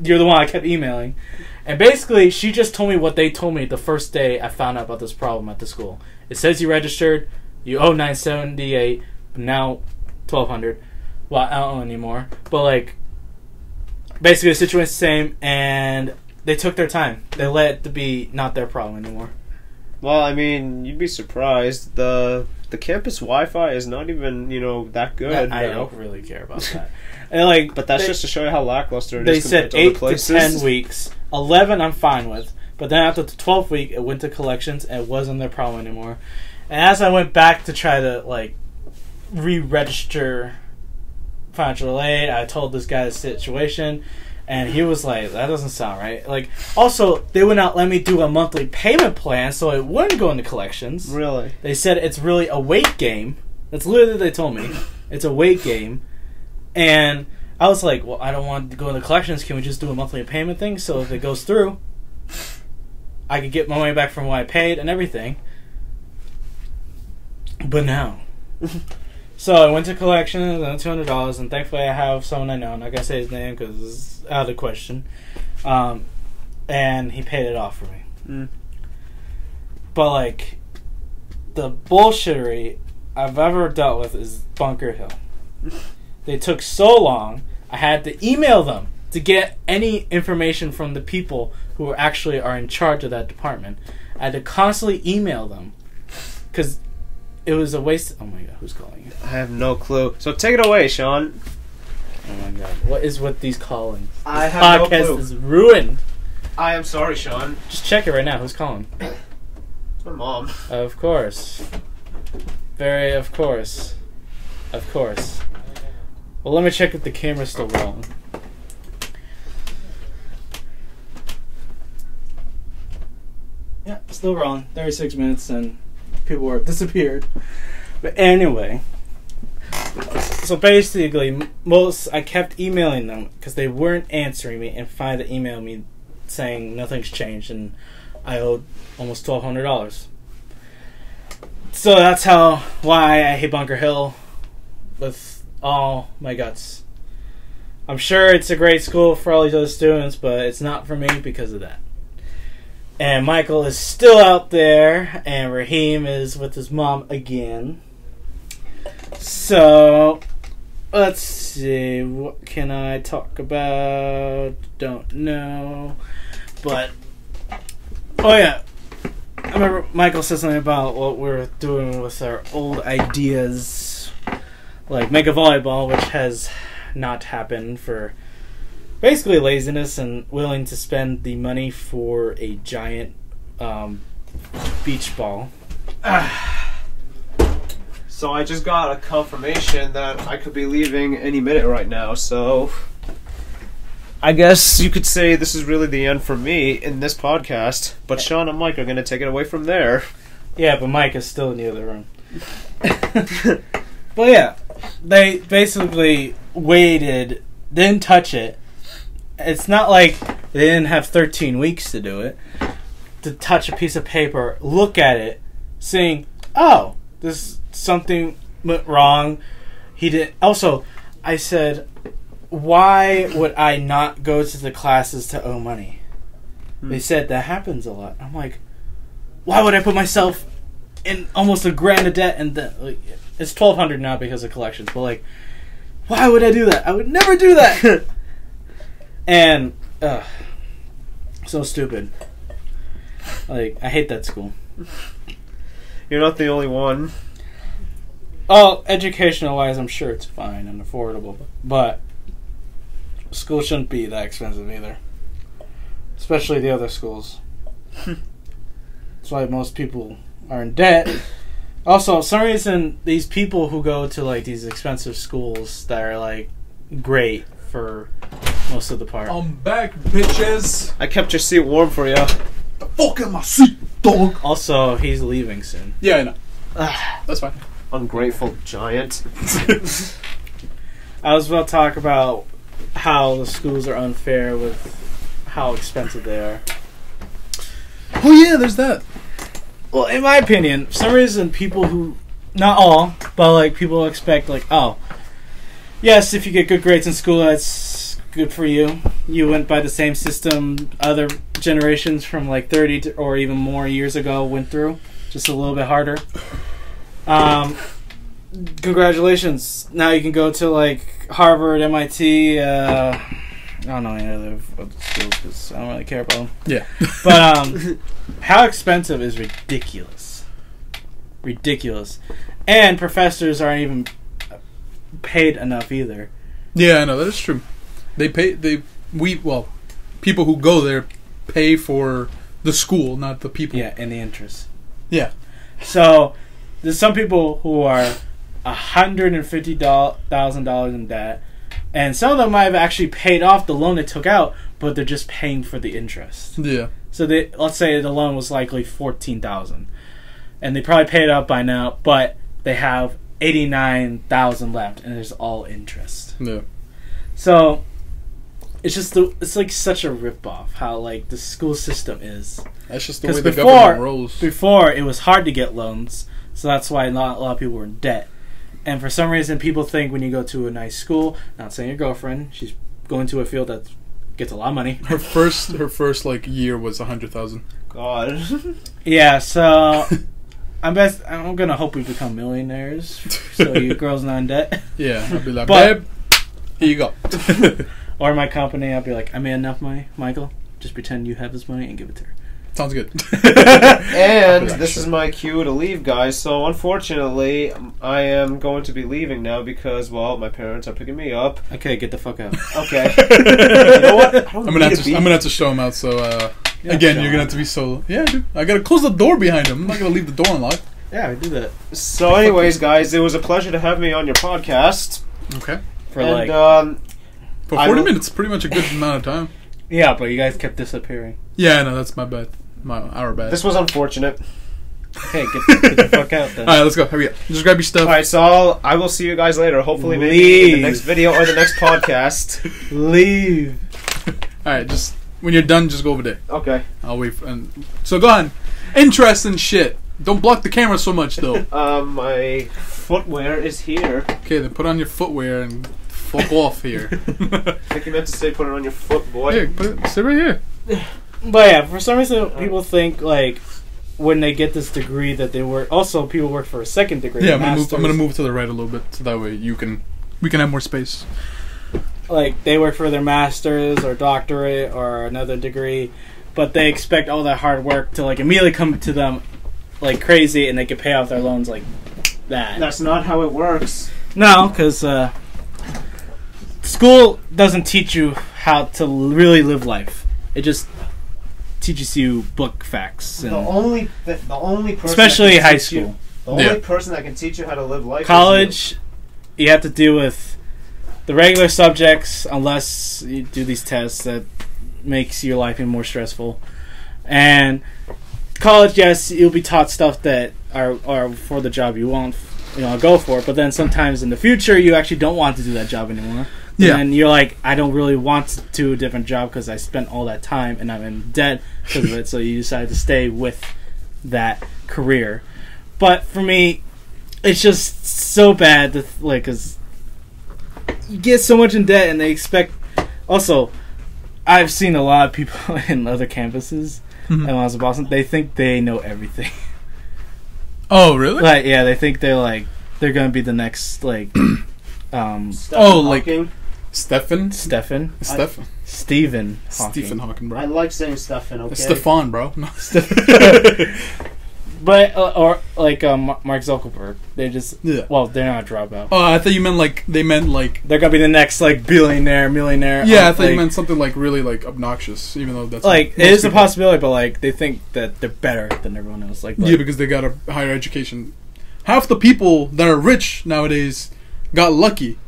you're the one I kept emailing. And basically, she just told me what they told me the first day I found out about this problem at the school. It says you registered. You owe $978. Now $1,200. Well, I don't owe anymore. But like, basically the situation's the same, and they took their time. They let it to be not their problem anymore. Well, I mean, you'd be surprised. The campus Wi-Fi is not even, that good. I don't really care about that. And like, but that's just to show you how lackluster it they is. They said compared to 8 to 10 weeks. 11 I'm fine with. But then after the 12th week, it went to collections, and it wasn't their problem anymore. And as I went back to try to, like, re-register financial aid, I told this guy the situation, and he was like, that doesn't sound right. Like, also, they would not let me do a monthly payment plan, so it wouldn't go into collections. Really? They said it's really a weight game. That's literally what they told me. It's a weight game. And I was like, well, I don't want to go into collections. Can we just do a monthly payment thing? So if it goes through, I could get my money back from what I paid and everything. But no. So I went to collections and $200, and thankfully I have someone I know. I'm not going to say his name because it's out of the question. And he paid it off for me. But, like, the bullshittery I've ever dealt with is Bunker Hill. They took so long, I had to email them to get any information from the people who actually are in charge of that department. I had to constantly email them because it was a waste. Oh my god, who's calling you? I have no clue. So take it away, Sean. Oh my god, what is with these callings? I This have no podcast clue. is ruined. I am sorry, Sean. Just check it right now. Who's calling? It's my mom. Of course. Very of course. Of course. Well, let me check if the camera's still rolling. Yeah, still rolling. 36 minutes and people have disappeared. But anyway. So basically, I kept emailing them because they weren't answering me, and finally they emailed me saying nothing's changed and I owed almost $1,200. So that's why I hate Bunker Hill with all my guts. I'm sure it's a great school for all these other students, but it's not for me because of that. And Michael is still out there, and Raheem is with his mom again. So, let's see, what can I talk about? Don't know. But, oh yeah, I remember Michael said something about what we're doing with our old ideas, like Mega Volleyball, which has not happened for basically laziness and willing to spend the money for a giant beach ball. So I just got a confirmation that I could be leaving any minute right now, so I guess you could say this is really the end for me in this podcast, but Sean and Mike are going to take it away from there. Yeah, but Mike is still in the other room. But yeah, they basically waited, didn't touch it. It's not like they didn't have 13 weeks to do it. To touch a piece of paper, look at it, saying, oh, this something went wrong. He did. Also, I said, why would I not go to the classes to owe money? They said that happens a lot. I'm like, why would I put myself in almost $1,000 of debt? And then, like, it's $1,200 now because of collections. But like, why would I do that? I would never do that. And so stupid. Like, I hate that school. You're not the only one. Oh, educational wise, I'm sure it's fine and affordable, but school shouldn't be that expensive either. Especially the other schools. That's why most people are in debt. Also, for some reason, these people who go to like these expensive schools that are like great for most of the part. I'm back, bitches. I kept your seat warm for you. The fuck in my seat, dog. Also, he's leaving soon. Yeah, I know. That's fine. Ungrateful giant. I was about to talk about how the schools are unfair with how expensive they are. Oh yeah, there's that. Well, in my opinion, for some reason, people who, not all, but like people expect like, oh, yes, if you get good grades in school, that's good for you. You went by the same system other generations from like 30 or even more years ago went through. just a little bit harder. Congratulations! Now you can go to like Harvard, MIT. I don't know any other schools because I don't really care about them. Yeah. But how expensive is ridiculous. Ridiculous. And professors aren't even paid enough either. Yeah, I know, that is true. People who go there pay for the school, not the people. Yeah, and the interest. Yeah. So, there's some people who are $150,000 in debt, and some of them might have actually paid off the loan they took out, but they're just paying for the interest. Yeah. So let's say the loan was likely $14,000, and they probably paid it up by now, but they have $89,000 left, and there's all interest. Yeah. So it's like such a ripoff how like the school system is. That's just the way the government rolls. Before it was hard to get loans, so that's why not a lot of people were in debt. And for some reason, people think when you go to a nice school, not saying your girlfriend, she's going to a field that gets a lot of money. Her first like year was $100,000. God. Yeah, so I'm gonna hope we become millionaires, so you girls not in debt. Yeah, I'll be like, babe, here you go. Or my company, I'll be like, I made enough money, Michael. Just pretend you have this money and give it to her. Sounds good. And this is my cue to leave, guys. So unfortunately, I am going to be leaving now because, well, my parents are picking me up. Okay, get the fuck out. Okay. You know what? I'm gonna have to show him out. So again, you're gonna have to be solo. Yeah, dude. I gotta close the door behind him. I'm not gonna leave the door unlocked. Yeah, I do that. So, anyways, guys, it was a pleasure to have me on your podcast. Okay. For 40 minutes, pretty much a good amount of time. Yeah, but you guys kept disappearing. Yeah, no, that's my bad. Our bad. This was unfortunate. Okay, get the fuck out then. Alright, let's go. Hurry up. Just grab your stuff. Alright, so I will see you guys later. Hopefully maybe in the next video or the next podcast. Leave. Alright, just when you're done, just go over there. Okay. I'll wait. So go on. Interesting shit. Don't block the camera so much, though. My footwear is here. Okay, then put on your footwear and fuck off here. I think you meant to say put it on your foot, boy. Here, sit right here. But yeah, for some reason, people think like when they get this degree that they work. Also, people work for a second degree. Yeah, I'm gonna move to the right a little bit, so that way we can have more space. Like they work for their master's or doctorate or another degree, but they expect all that hard work to like immediately come to them like crazy, and they can pay off their loans like that. That's not how it works. No, because school doesn't teach you how to really live life. It just teaches you book facts. And The only person, especially high school. The only person that can teach you how to live life. College, you have to deal with the regular subjects unless you do these tests that makes your life even more stressful. And college, yes, you'll be taught stuff that are for the job you want, go for. But then sometimes in the future, you actually don't want to do that job anymore. Yeah. And you're like, I don't really want to do a different job because I spent all that time and I'm in debt because of it. So you decide to stay with that career. But for me, it's just so bad that because you get so much in debt and they expect. Also, I've seen a lot of people in other campuses. And when I was in Boston, they think they know everything. Oh, really? Like, yeah, they think they're gonna be the next Stephen Hawking, bro. I like saying Stephen. Okay. It's Stefan, bro. No. But or like Mark Zuckerberg, they just well, they're not a dropout. Oh, I thought you meant they're gonna be the next like billionaire, millionaire. Yeah, I thought you meant something like really like obnoxious, even though that's like it is a possibility, but like they think that they're better than everyone else. Like yeah, because they got a higher education. Half the people that are rich nowadays got lucky.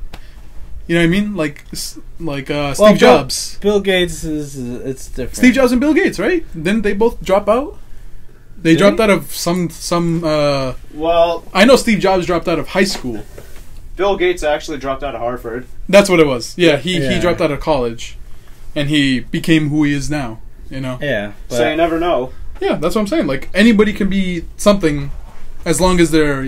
You know what I mean? Like Steve Jobs. Bill Gates it's different. Steve Jobs and Bill Gates, right? Didn't they both drop out? They dropped out of some. Well, I know Steve Jobs dropped out of high school. Bill Gates actually dropped out of Harvard. That's what it was. Yeah, he dropped out of college, and he became who he is now. Yeah. So you never know. Yeah, that's what I'm saying. Like anybody can be something, as long as they're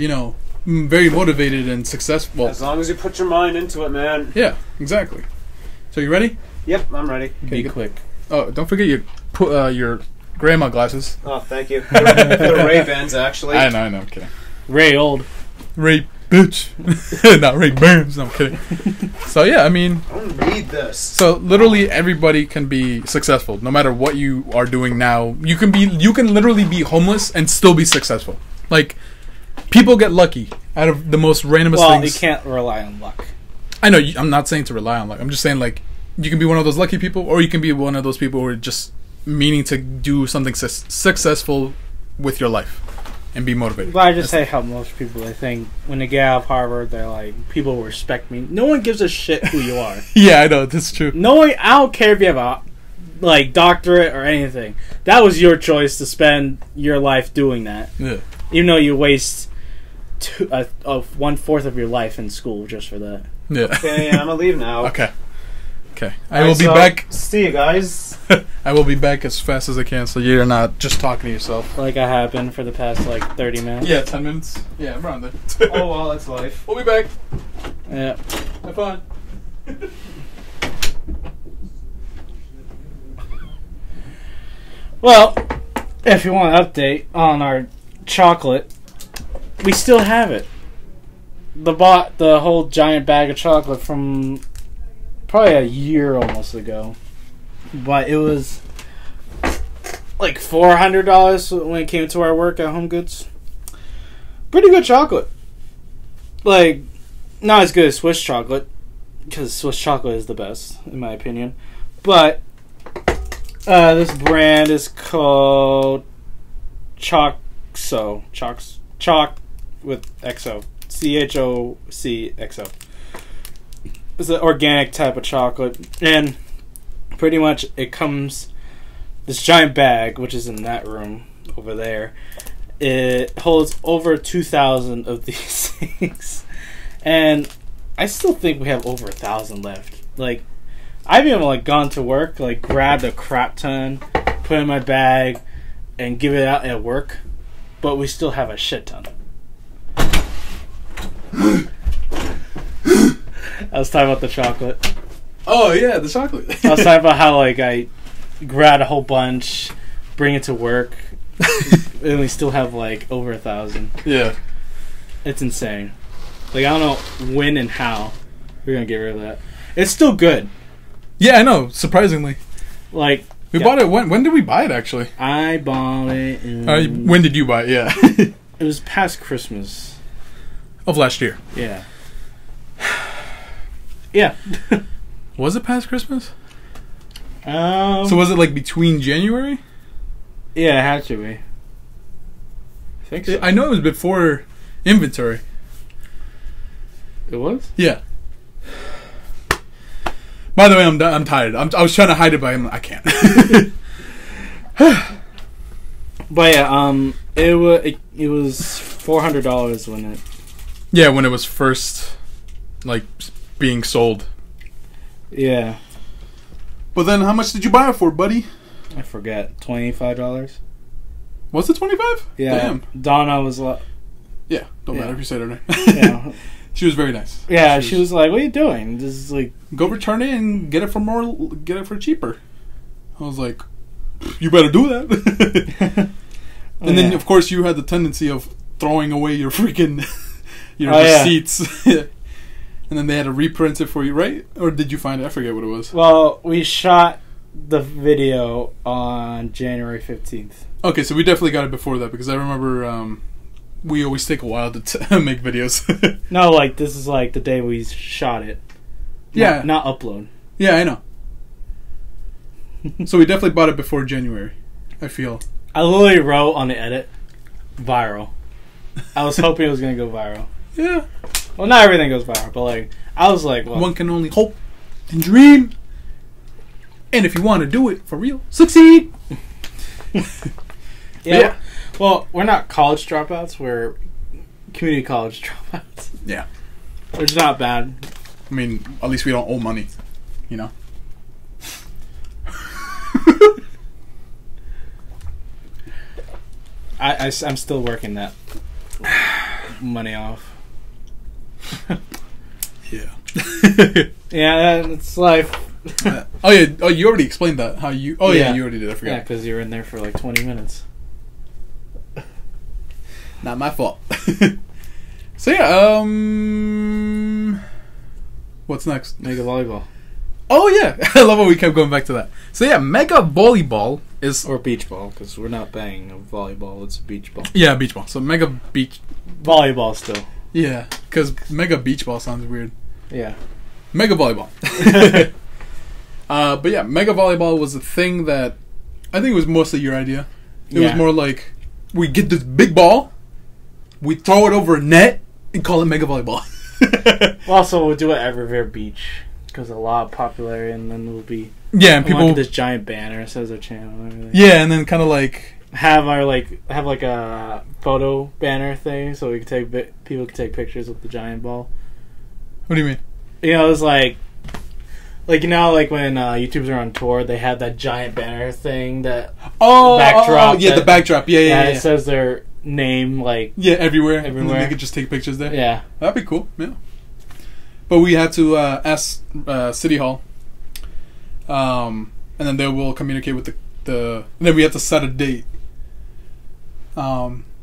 very motivated and successful. As long as you put your mind into it, man. Yeah, exactly. So you ready? Yep, I'm ready. Okay, be quick. Oh, don't forget your grandma glasses. Oh, thank you. The Ray-Bans, actually. I know, I'm kidding. Ray old. Ray bitch. Not Ray Bans. No, I'm kidding. So yeah, I mean, Don't read this. so literally everybody can be successful, no matter what you are doing now. You can literally be homeless and still be successful. Like, people get lucky out of the most randomest Well, things. you can't rely on luck. I know. I'm not saying to rely on luck. I'm just saying, like, you can be one of those lucky people, or you can be one of those people who are just meaning to do something successful with your life and be motivated. But I just say how most people, I think, when they get out of Harvard, they're like, people respect me. No one gives a shit who you are. Yeah, I know. That's true. No one, I don't care if you have a, like, doctorate or anything. That was your choice to spend your life doing that. Yeah. Even though you waste 1/4 of your life in school just for that. Yeah. Okay, I'm gonna leave now. Okay. I will be back. See you guys. I will be back as fast as I can, so you're not just talking to yourself. Like I have been for the past, like, 30 minutes. Yeah, 10 minutes. Yeah, around there. Oh, well, that's life. We'll be back. Yeah. Have fun. Well, if you want an update on our chocolate, we still have it. Bought the whole giant bag of chocolate from probably a year almost ago, but it was like $400 when it came to our work at Home Goods. Pretty good chocolate. Like, not as good as Swiss chocolate, because Swiss chocolate is the best in my opinion, but this brand is called Chalk with XO. CHOCXO. It's an organic type of chocolate, and pretty much it comes this giant bag, which is in that room over there. It holds over 2,000 of these things, and I still think we have over 1,000 left. Like, I've even like gone to work, like grabbed a crap ton, put it in my bag, and give it out at work, but we still have a shit ton. I was talking about the chocolate. Oh, yeah, the chocolate. I was talking about how, like, I grab a whole bunch, bring it to work, and we still have, like, over 1,000. Yeah. It's insane. Like, I don't know when and how we're gonna get rid of that. It's still good. Yeah, I know, surprisingly. Like, We bought it, when did we buy it, actually? I bought it in... when did you buy it? Yeah. It was past Christmas. Of last year. Yeah. Yeah. Was it past Christmas? So was it like between January? Yeah, it had to be. I think so. I know it was before inventory. It was? Yeah. By the way, I'm tired. I was trying to hide it, but I can't. But yeah, it was $400 when it... Yeah, when it was first, like, being sold. Yeah. But then, how much did you buy it for, buddy? I forget. $25? Was it 25? Yeah. Damn. Donna was like... Yeah, don't Yeah. matter if you said her name. Yeah. She was very nice. Yeah, she was like, what are you doing? This is like... Go return it and get it for cheaper. I was like, you better do that. And then, of course, you had the tendency of throwing away your freaking... your receipts. Yeah. And then they had to reprint it for you, right? Or did you find it? I forget what it was. Well, we shot the video on January 15th. Okay, so we definitely got it before that, because I remember we always take a while to make videos. No, like, this is like the day we shot it. Yeah. Not upload. Yeah, I know. So we definitely bought it before January, I feel. I literally wrote on the edit, viral. I was hoping it was going to go viral. Yeah. Well, not everything goes viral, but like, I was like, well, one can only hope and dream. And if you want to do it for real, succeed. yeah. Well, we're not college dropouts. We're community college dropouts. Yeah. Which is not bad. I mean, at least we don't owe money, you know? I'm still working that money off. Yeah. Yeah, it's life. Oh yeah. Oh, you already explained that. How you? Oh yeah, Yeah. you already did. I forgot. Yeah, because you were in there for like 20 minutes. Not my fault. So yeah. What's next? Mega volleyball. Oh yeah, I love how we kept going back to that. So yeah, Mega Volleyball is Or beach ball, because we're not banging a volleyball, it's a beach ball. yeah beach ball. So Mega Beach. Volleyball still. Yeah, because Mega Beach Ball sounds weird. Yeah. Mega Volleyball. But yeah, Mega Volleyball was a thing that I think it was mostly your idea. It was more like we get this big ball, we throw it over a net, and call it Mega Volleyball. Also, we'll do it at Revere Beach, because a lot of popularity, and then we'll be... Yeah, and People people... get this giant banner that says our channel and everything. Yeah, and then kind of like... Have a photo banner thing, so we can people can take pictures with the giant ball. What do you mean? You know, it's like when YouTubers are on tour, they have that giant banner thing that backdrop. Yeah, the backdrop. Yeah. It says their name everywhere. And everywhere. then they could just take pictures there. Yeah. That'd be cool. Yeah. But we had to ask City Hall, and then they will communicate with the. And then we have to set a date.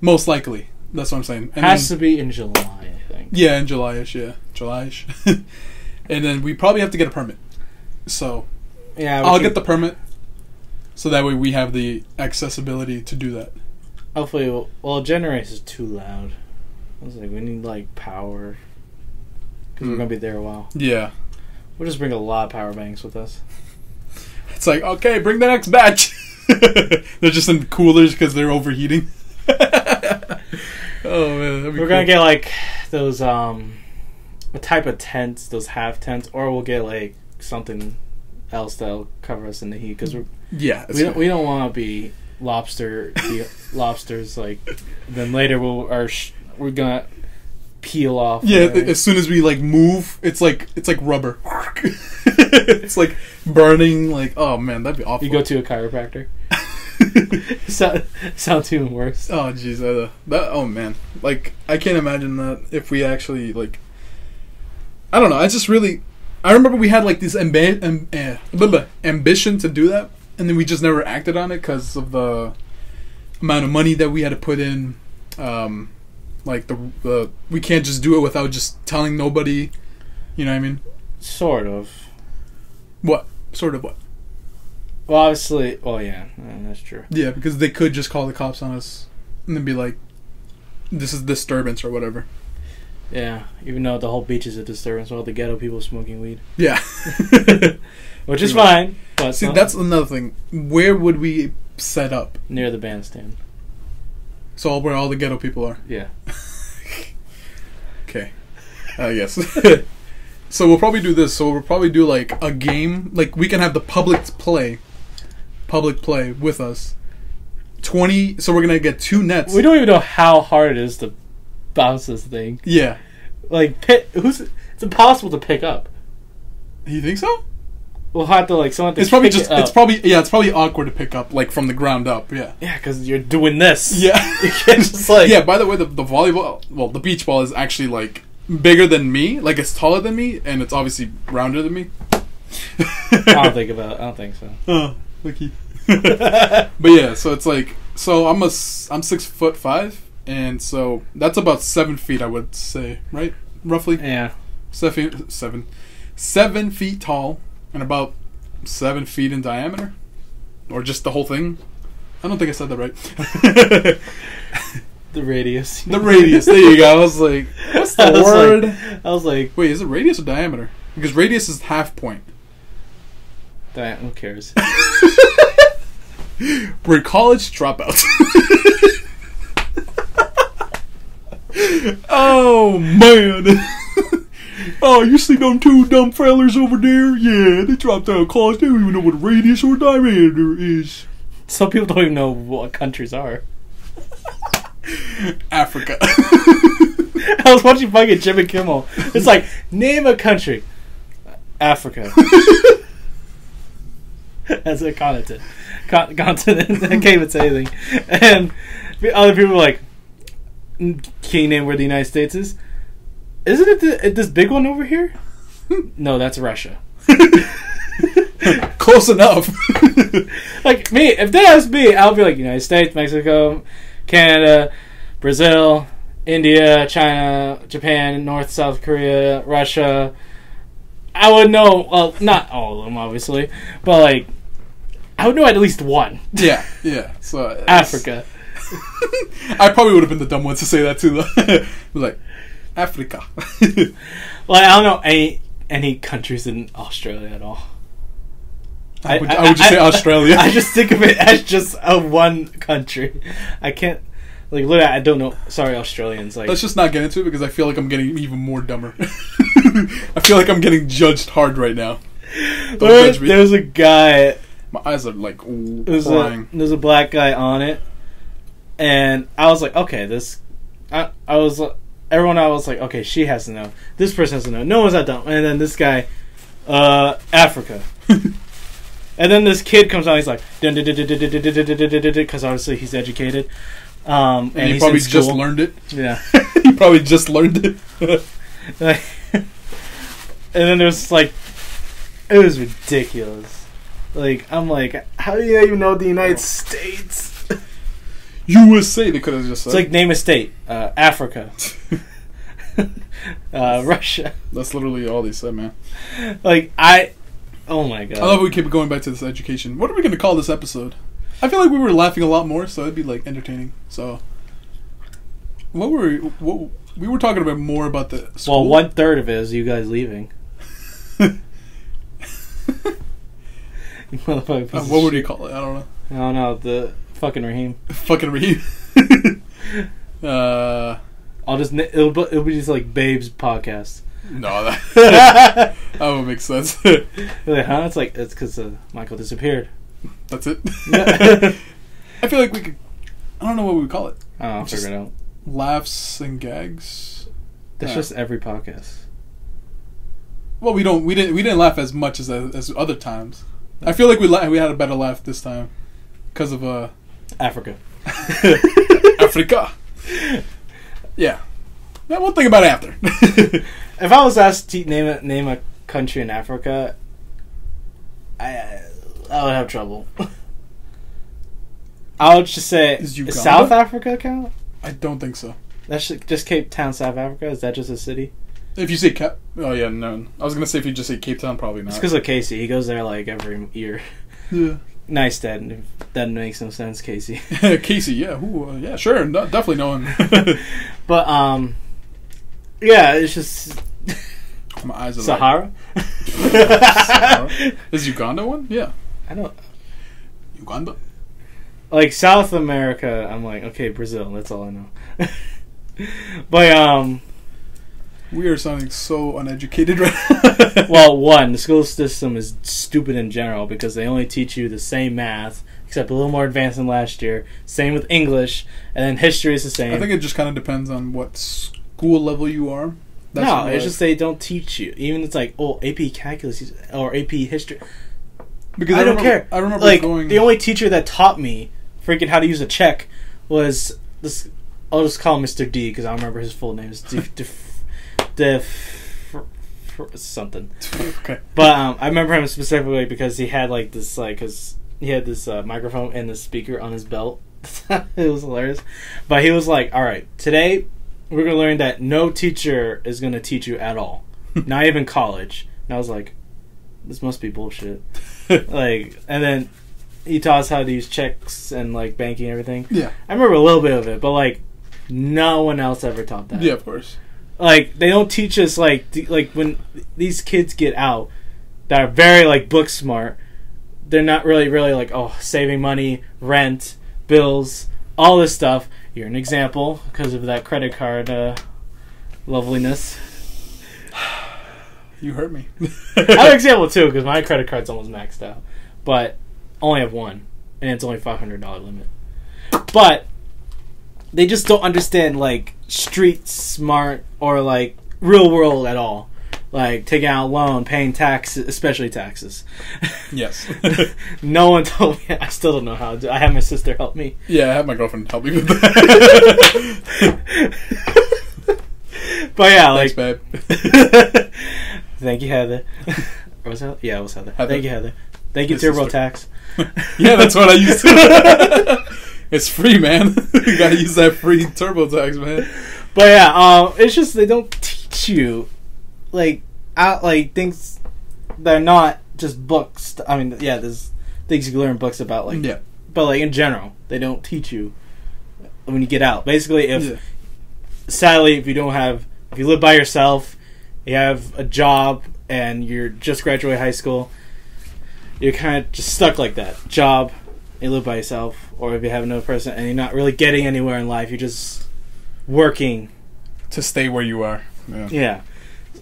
Most likely, that's what I'm saying. And Has to be in July, I think. Yeah, in July-ish. Yeah, July-ish. And then we probably have to get a permit. So Yeah, I'll get the permit, so that way we have the accessibility to do that. Hopefully, Generators is too loud. I was like, we need power, because we're gonna be there a while. Yeah, We'll just bring a lot of power banks with us. it's like, okay, bring the next batch. They're just in coolers because they're overheating. Oh man, that'd be We're cool. gonna get those a type of tents, those half tents, or we'll get something else that'll cover us in the heat, because we don't want to be lobsters. Then later we're gonna peel off. Yeah, as soon as we move, it's like rubber. It's like burning. Oh man, that'd be awful. You go to a chiropractor. Sounds even worse. Oh jeez, oh man, I can't imagine that if we actually I don't know. I remember we had this ambition to do that, and then we just never acted on it because of the amount of money that we had to put in. We can't just do it without just telling nobody. You know what I mean? Sort of. What? Sort of what? Well, obviously. Well, yeah, that's true. Yeah, because they could just call the cops on us and then be like, "This is disturbance" or whatever. Yeah, even though the whole beach is a disturbance, all the ghetto people smoking weed. Yeah. Which is fine. But see, that's another thing. Where would we set up? Near the bandstand. So where all the ghetto people are. Yeah. Okay. Yes. So we'll probably do this. So we'll probably do a game. We can have the public play with us. 20. So we're gonna get 2 nets. We don't even know how hard it is to bounce this thing. Yeah. It's impossible to pick up. You think so? We'll have to someone. It's probably it's probably awkward to pick up from the ground up. Yeah. Yeah, because you're doing this. Yeah. You can't just Yeah. By the way, the volleyball, the beach ball is actually bigger than me. It's taller than me, and it's obviously rounder than me. I don't think so. Oh, lucky. But yeah, so it's so I'm 6'5", and so that's about 7 feet, I would say, right? Roughly. Yeah. 7 feet tall and about 7 feet in diameter, or just the whole thing. I don't think I said that right. The radius. The radius. There you go. I was like, what's the word? I was like, wait, is it radius or diameter? Because radius is half point. Who cares? We're college dropouts. Oh man. Oh, you see them 2 dumb fellas over there? Yeah, they dropped out of college. They don't even know what radius or diameter is. Some people don't even know what countries are. Africa. I was watching fucking Jimmy Kimmel. It's name a country. Africa. As a continent. Continent. I can't even say anything. And other people were like, can you name where the United States is? Isn't it this big one over here? No, that's Russia. Close enough. Like me, if they ask me, I'll be like United States, Mexico, Canada, Brazil, India, China, Japan, North, South Korea, Russia. I would know, well, not all of them, obviously, but like, I would know at least one. Yeah. So Africa. I probably would have been the dumb one to say that too, though. Like, Africa. Well, I don't know any countries in Australia at all. I would just say Australia. I just think of it as just a one country. I can't, like, literally, I don't know. Sorry, Australians. Like, let's just not get into it because I feel like I'm getting even more dumber. I feel like I'm getting judged hard right now. Don't judge me. There was a guy. My eyes are like There's crying. a black guy on it, and I was like, okay, I was like, okay, she has to know. This person has to know. No one's that dumb. And then this guy, Africa. And then this kid comes out. He's like, because obviously he's educated. And he he's probably just learned it. Yeah. He probably just learned it. And then there's like, it was ridiculous. Like, I'm like, how do you even know the United States? USA, they could have just said. It's like, name a state. Africa. Russia. That's literally all they said, man. Like, oh my god. I love we keep going back to this education. What are we going to call this episode? I feel like we were laughing a lot more, so it'd be like entertaining. So, we were talking about more about the school. Well, 1/3 of it is you guys leaving. You motherfucking piece of what would shit. you call it? I don't know. I don't know. The fucking Raheem. Fucking Raheem. I'll just it'll be just like Babe's podcast. No, that would make sense. Like, huh? It's like it's because Michael disappeared. That's it. I feel like we could. I don't know what we would call it. I'll figure it out. Laughs and gags. That's just every podcast. Well, we didn't laugh as much as other times. I feel like we had a better laugh this time because of Africa. Africa. Yeah. Now we'll think about it after. If I was asked to name a country in Africa, I would have trouble. I would just say, Is South Africa count? I don't think so. That's just Cape Town, South Africa. Is that just a city? If you say oh yeah, no. I was gonna say if you just say Cape Town, probably not. It's because of Casey. He goes there like every year. Yeah. Nice, Dad. That makes no sense, Casey. Casey, yeah, yeah, sure, no, definitely know him. But yeah, it's just my eyes are Sahara. Sahara. Is Uganda one? Yeah, I don't. Uganda. Like South America, I'm like, okay, Brazil. That's all I know. But we are sounding so uneducated right now. well, one, the school system is stupid in general because they only teach you the same math, except a little more advanced than last year. Same with English, and then history is the same. I think it just kind of depends on what school level you are. It's just they don't teach you. Even it's like, AP Calculus or AP History. Because I don't care. I remember like, going... The only teacher that taught me freaking how to use a check was this. I'll just call him Mr. D because I don't remember his full name. It's something. Okay. But I remember him specifically because he had like this, because he had this microphone and the speaker on his belt. It was hilarious. But he was like, all right, today we're going to learn that no teacher is going to teach you at all. Not even college. And I was like, this must be bullshit. And then he taught us how to use checks and like banking and everything. Yeah. I remember a little bit of it, but like no one else ever taught that. Yeah, of course. Like, they don't teach us, like when these kids get out that are very, like, book smart, they're not really, like, saving money, rent, bills, all this stuff. You're an example because of that credit card loveliness. You hurt me. I'm an example, too, because my credit card's almost maxed out. But only have one, and it's only $500 limit. But they just don't understand, like, street smart or, like, real world at all. Like, taking out a loan, paying taxes, especially taxes. Yes. No one told me. I still don't know how to do it. I had my sister help me. Yeah, I had my girlfriend help me with that. But yeah, thanks, like... babe. Thank you, Heather. Or was that? Yeah, it was Heather. Heather. Thank you, Heather. Thank you, My sister. TurboTax. Yeah, that's what I used to. It's free, man. You gotta use that free TurboTax, man. But yeah, it's just they don't teach you like things that are not just books. I mean, yeah, there's things you can learn in books about, like, Yeah. but like in general, they don't teach you when you get out. Basically, sadly, if you live by yourself, you have a job, and you're just graduating high school, you're kind of just stuck like that. Job, you live by yourself, or if you have another person, and you're not really getting anywhere in life, you're just working to stay where you are. Yeah.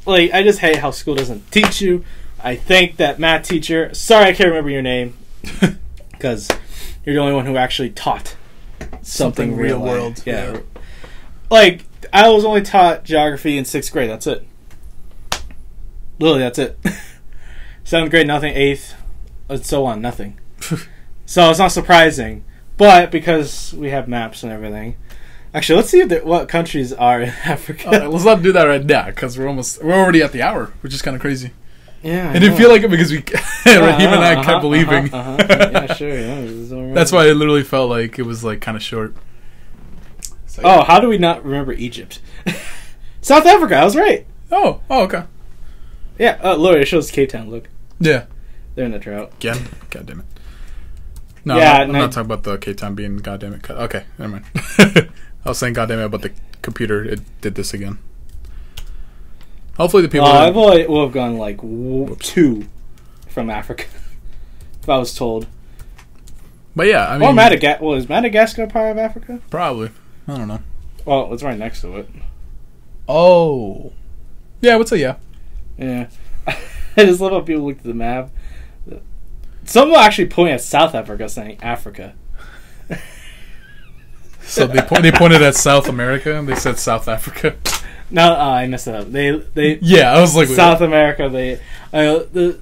Like, I just hate how school doesn't teach you. I think that math teacher, sorry I can't remember your name, because you're the only one who actually taught something real world. Yeah. Like, I was only taught geography in 6th grade, that's it. Literally, that's it. 7th grade, nothing. 8th, and so on, nothing. So it's not surprising. But because we have maps and everything, actually, let's see what countries are in Africa. Let's not do that right now, because we're already at the hour, which is kind of crazy. Yeah, I didn't feel like it because Raheem and I kept leaving. Yeah, sure. Yeah, that's why it literally felt like it was like kind of short. Like, oh, how do we not remember Egypt? South Africa, I was right. Oh, okay. Yeah, Lord, it shows Cape Town. Look. Yeah. They're in the drought. Again? God damn it. No, yeah, I'm not talking about the Cape Town being goddamn it. Okay, never mind. I was saying goddamn it about the computer. It did this again. Hopefully the people... I would have gone like 2 from Africa. If I was told. But yeah, I mean... Or Madagascar. Well, is Madagascar part of Africa? Probably. I don't know. Well, it's right next to it. Oh. Yeah, I would say yeah. Yeah. I just love how people look at the map. Some will actually point at South Africa saying Africa. So they pointed at South America and they said South Africa. No, I messed it up. They yeah, I was like South America. It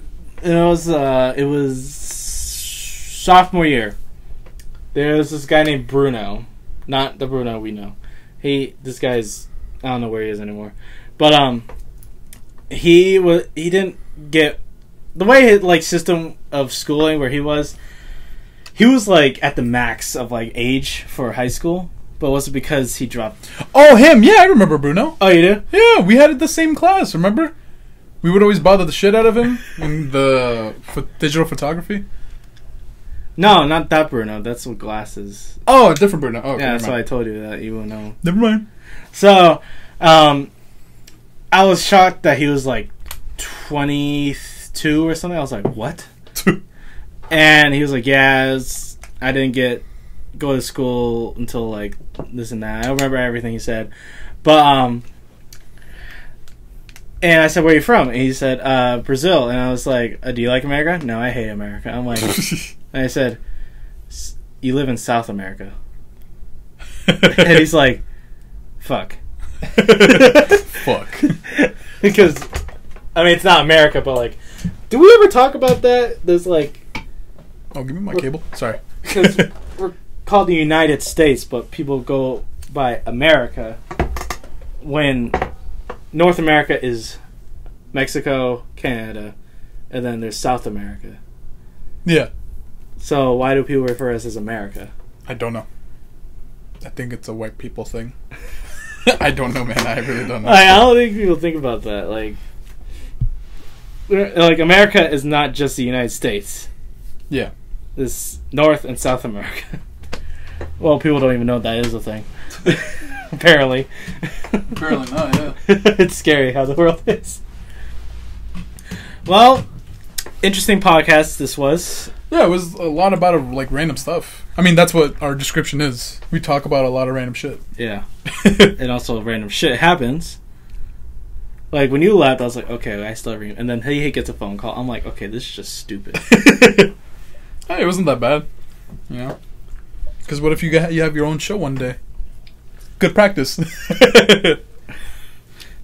was sophomore year. There was this guy named Bruno, not the Bruno we know. This guy's, I don't know where he is anymore, but he didn't get the way his like system of schooling where he was like at the max of like age for high school. But was it because he dropped? Oh, him! Yeah, I remember Bruno. Oh, you do? Yeah, we had the same class. Remember? We would always bother the shit out of him in the digital photography. No, not that Bruno. That's with glasses. Oh, a different Bruno. Oh, okay, yeah, that's why I told you that. You won't know. Never mind. So, I was shocked that he was like 22 or something. I was like, what? And he was like, yeah, I didn't go to school until like this and that. I don't remember everything he said, but and I said, where are you from? And he said, Brazil. And I was like, do you like America? No, I hate America. I'm like, and I said, you live in South America. And he's like, fuck. Fuck. Because I mean, it's not America, but like, do we ever talk about that? There's like, oh, give me my cable. Sorry. Because we're called the United States, but people go by America when North America is Mexico, Canada, and then there's South America. Yeah. So why do people refer us as America? I don't know. I think it's a white people thing. I don't know, man. I really don't know. I don't think people think about that. Like America is not just the United States. Yeah. It's North and South America. Well, people don't even know that is a thing. Apparently. Apparently not, yeah. It's scary how the world is. Well, interesting podcast this was. Yeah, it was a lot about like random stuff. I mean, that's what our description is. We talk about a lot of random shit. Yeah. And also random shit happens. Like, when you left, I was like, okay, I still remember. And then he gets a phone call. I'm like, okay, this is just stupid. Hey, it wasn't that bad. You know? Because what if you have your own show one day? Good practice.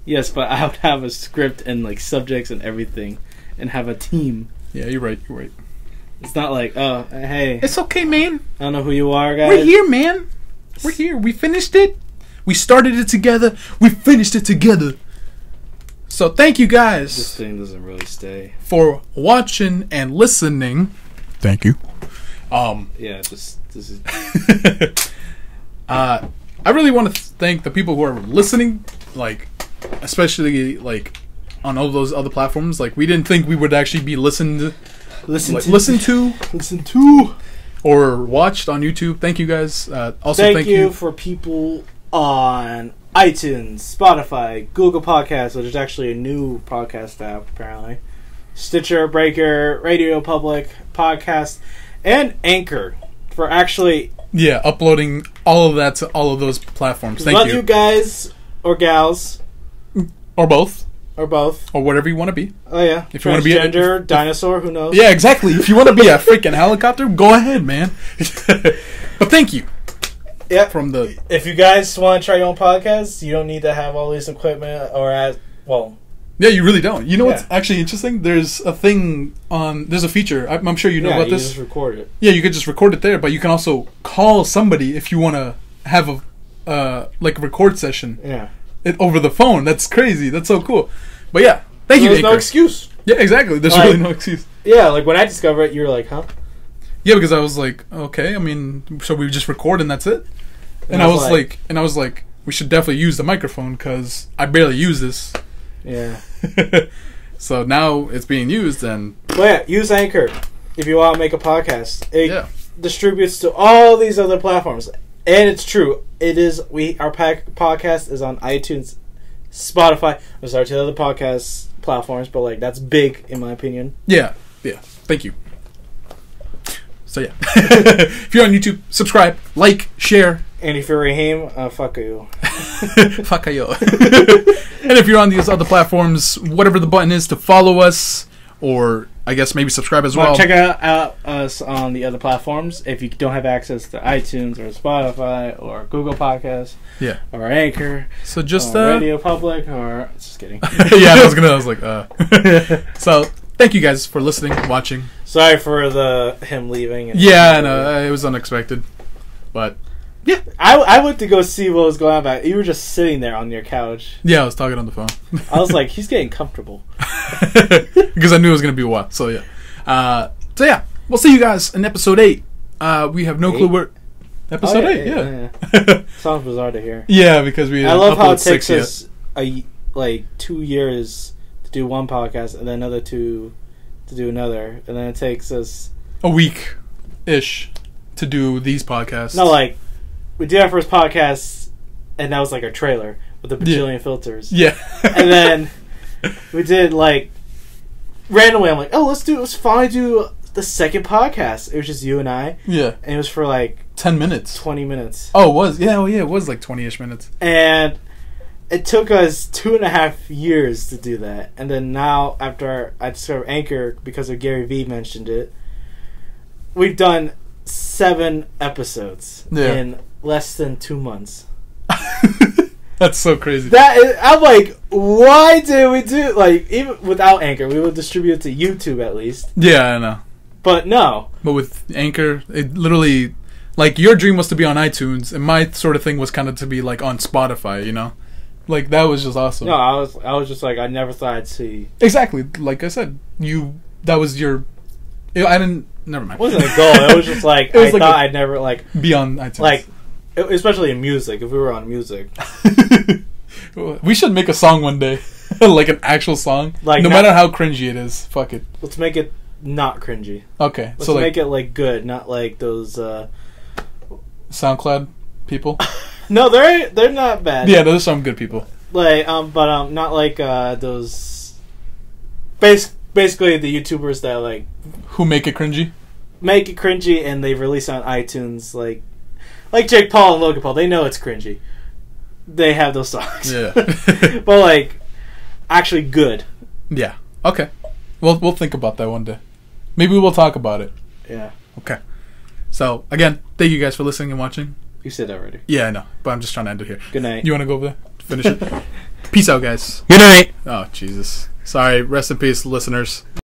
Yes, but I would have a script and, like, subjects and everything. And have a team. Yeah, you're right. You're right. It's not like, oh, hey. It's okay, man. I don't know who you are, guys. We're here, man. We're here. We finished it. We started it together. We finished it together. So thank you This guys thing doesn't really stay. for watching and listening. Thank you. Yeah, this is. I really want to thank the people who are listening, like, especially like on all those other platforms. Like, we didn't think we would actually be listened to, or watched on YouTube. Thank you guys. Also, thank you for people on iTunes, Spotify, Google Podcasts, which is actually a new podcast app apparently, Stitcher, Breaker, Radio Public, Podcast, and Anchor for actually uploading all of that to all of those platforms. Thank love you guys or gals or both or whatever you want to be. Oh yeah, if you want to be a dinosaur, who knows? Yeah, exactly. If you want to be a freaking helicopter, go ahead, man. But thank you. Yeah. If you guys want to try your own podcast, you don't need to have all this equipment Yeah, you really don't. You know what's actually interesting? There's a feature. I'm sure you know about this. You just record it. Yeah, you could just record it there, but you can also call somebody if you want to have a record session. Yeah. Over the phone. That's crazy. That's so cool. But yeah, thank you, There's Anchor. no excuse. Yeah, exactly. There's really no excuse. Yeah, like when I discovered it, you were like, huh? Yeah, because I was like, okay, I mean, so we just record and that's it? And I was like, we should definitely use the microphone because I barely use this. Yeah. So now it's being used and... But yeah, use Anchor if you want to make a podcast. It distributes to all these other platforms. And it's true. It is. Our podcast is on iTunes, Spotify. I'm sorry, to the other podcast platforms, but like that's big in my opinion. Yeah. Thank you. So yeah, if you're on YouTube, subscribe, like, share. And if you're Raheem, fuck you. Fuck you. And if you're on these other platforms, whatever the button is to follow us, or I guess maybe subscribe as well. Check out us on the other platforms if you don't have access to iTunes or Spotify or Google Podcasts. Yeah. Or Anchor. So just Radio Public or just kidding. Yeah, I was like. So thank you guys for listening, watching. Sorry for him leaving. Yeah, no, it was unexpected, but yeah, I went to go see what was going on back. You were just sitting there on your couch. Yeah, I was talking on the phone. I was like, he's getting comfortable because I knew it was gonna be a while. So yeah, we'll see you guys in episode 8. We have no clue where. Episode 8, yeah. Sounds bizarre to hear. Yeah, because I love how it takes us 2 years to do one podcast and then another 2 to do another, and then it takes us a week-ish to do these podcasts. No, like we did our first podcast, and that was like our trailer with a bajillion filters. Yeah, and then we did like randomly. I'm like, oh, let's finally do the second podcast. It was just you and I. Yeah, and it was for like 10 minutes, 20 minutes. Oh, it was. Yeah, it was like 20-ish minutes. And it took us 2.5 years to do that. And then now, after I discovered Anchor, because of Gary Vee mentioned it, we've done 7 episodes in less than 2 months. That's so crazy. I'm like, why did we do... Like, even without Anchor, we would distribute it to YouTube at least. Yeah, I know. But no. But with Anchor, it literally... Like, your dream was to be on iTunes, and my sort of thing was kind of to be, like, on Spotify, you know? Like, that was just awesome. No, I was just like, I never thought I'd see... Exactly. Like I said, that was your... I didn't... Never mind. It wasn't a goal. It was just like, I thought I'd never, like... Be on iTunes. Like, especially in music, if we were on music. We should make a song one day. Like, an actual song. Like, no matter how cringy it is. Fuck it. Let's make it not cringy. Okay. Let's make it, like, good, not like those... SoundCloud people? No, they're not bad. Yeah, there's some good people. Like, but not like those. Basically, the YouTubers that like who make it cringy. Make it cringy, and they release on iTunes, like Jake Paul and Logan Paul. They know it's cringy. They have those songs. Yeah, but like, actually good. Yeah. Okay. We'll think about that one day. Maybe we'll talk about it. Yeah. Okay. So again, thank you guys for listening and watching. You said that already. Yeah, I know, but I'm just trying to end it here. Good night. You want to go over there? Finish it? Peace out, guys. Good night. Oh, Jesus. Sorry. Rest in peace, listeners.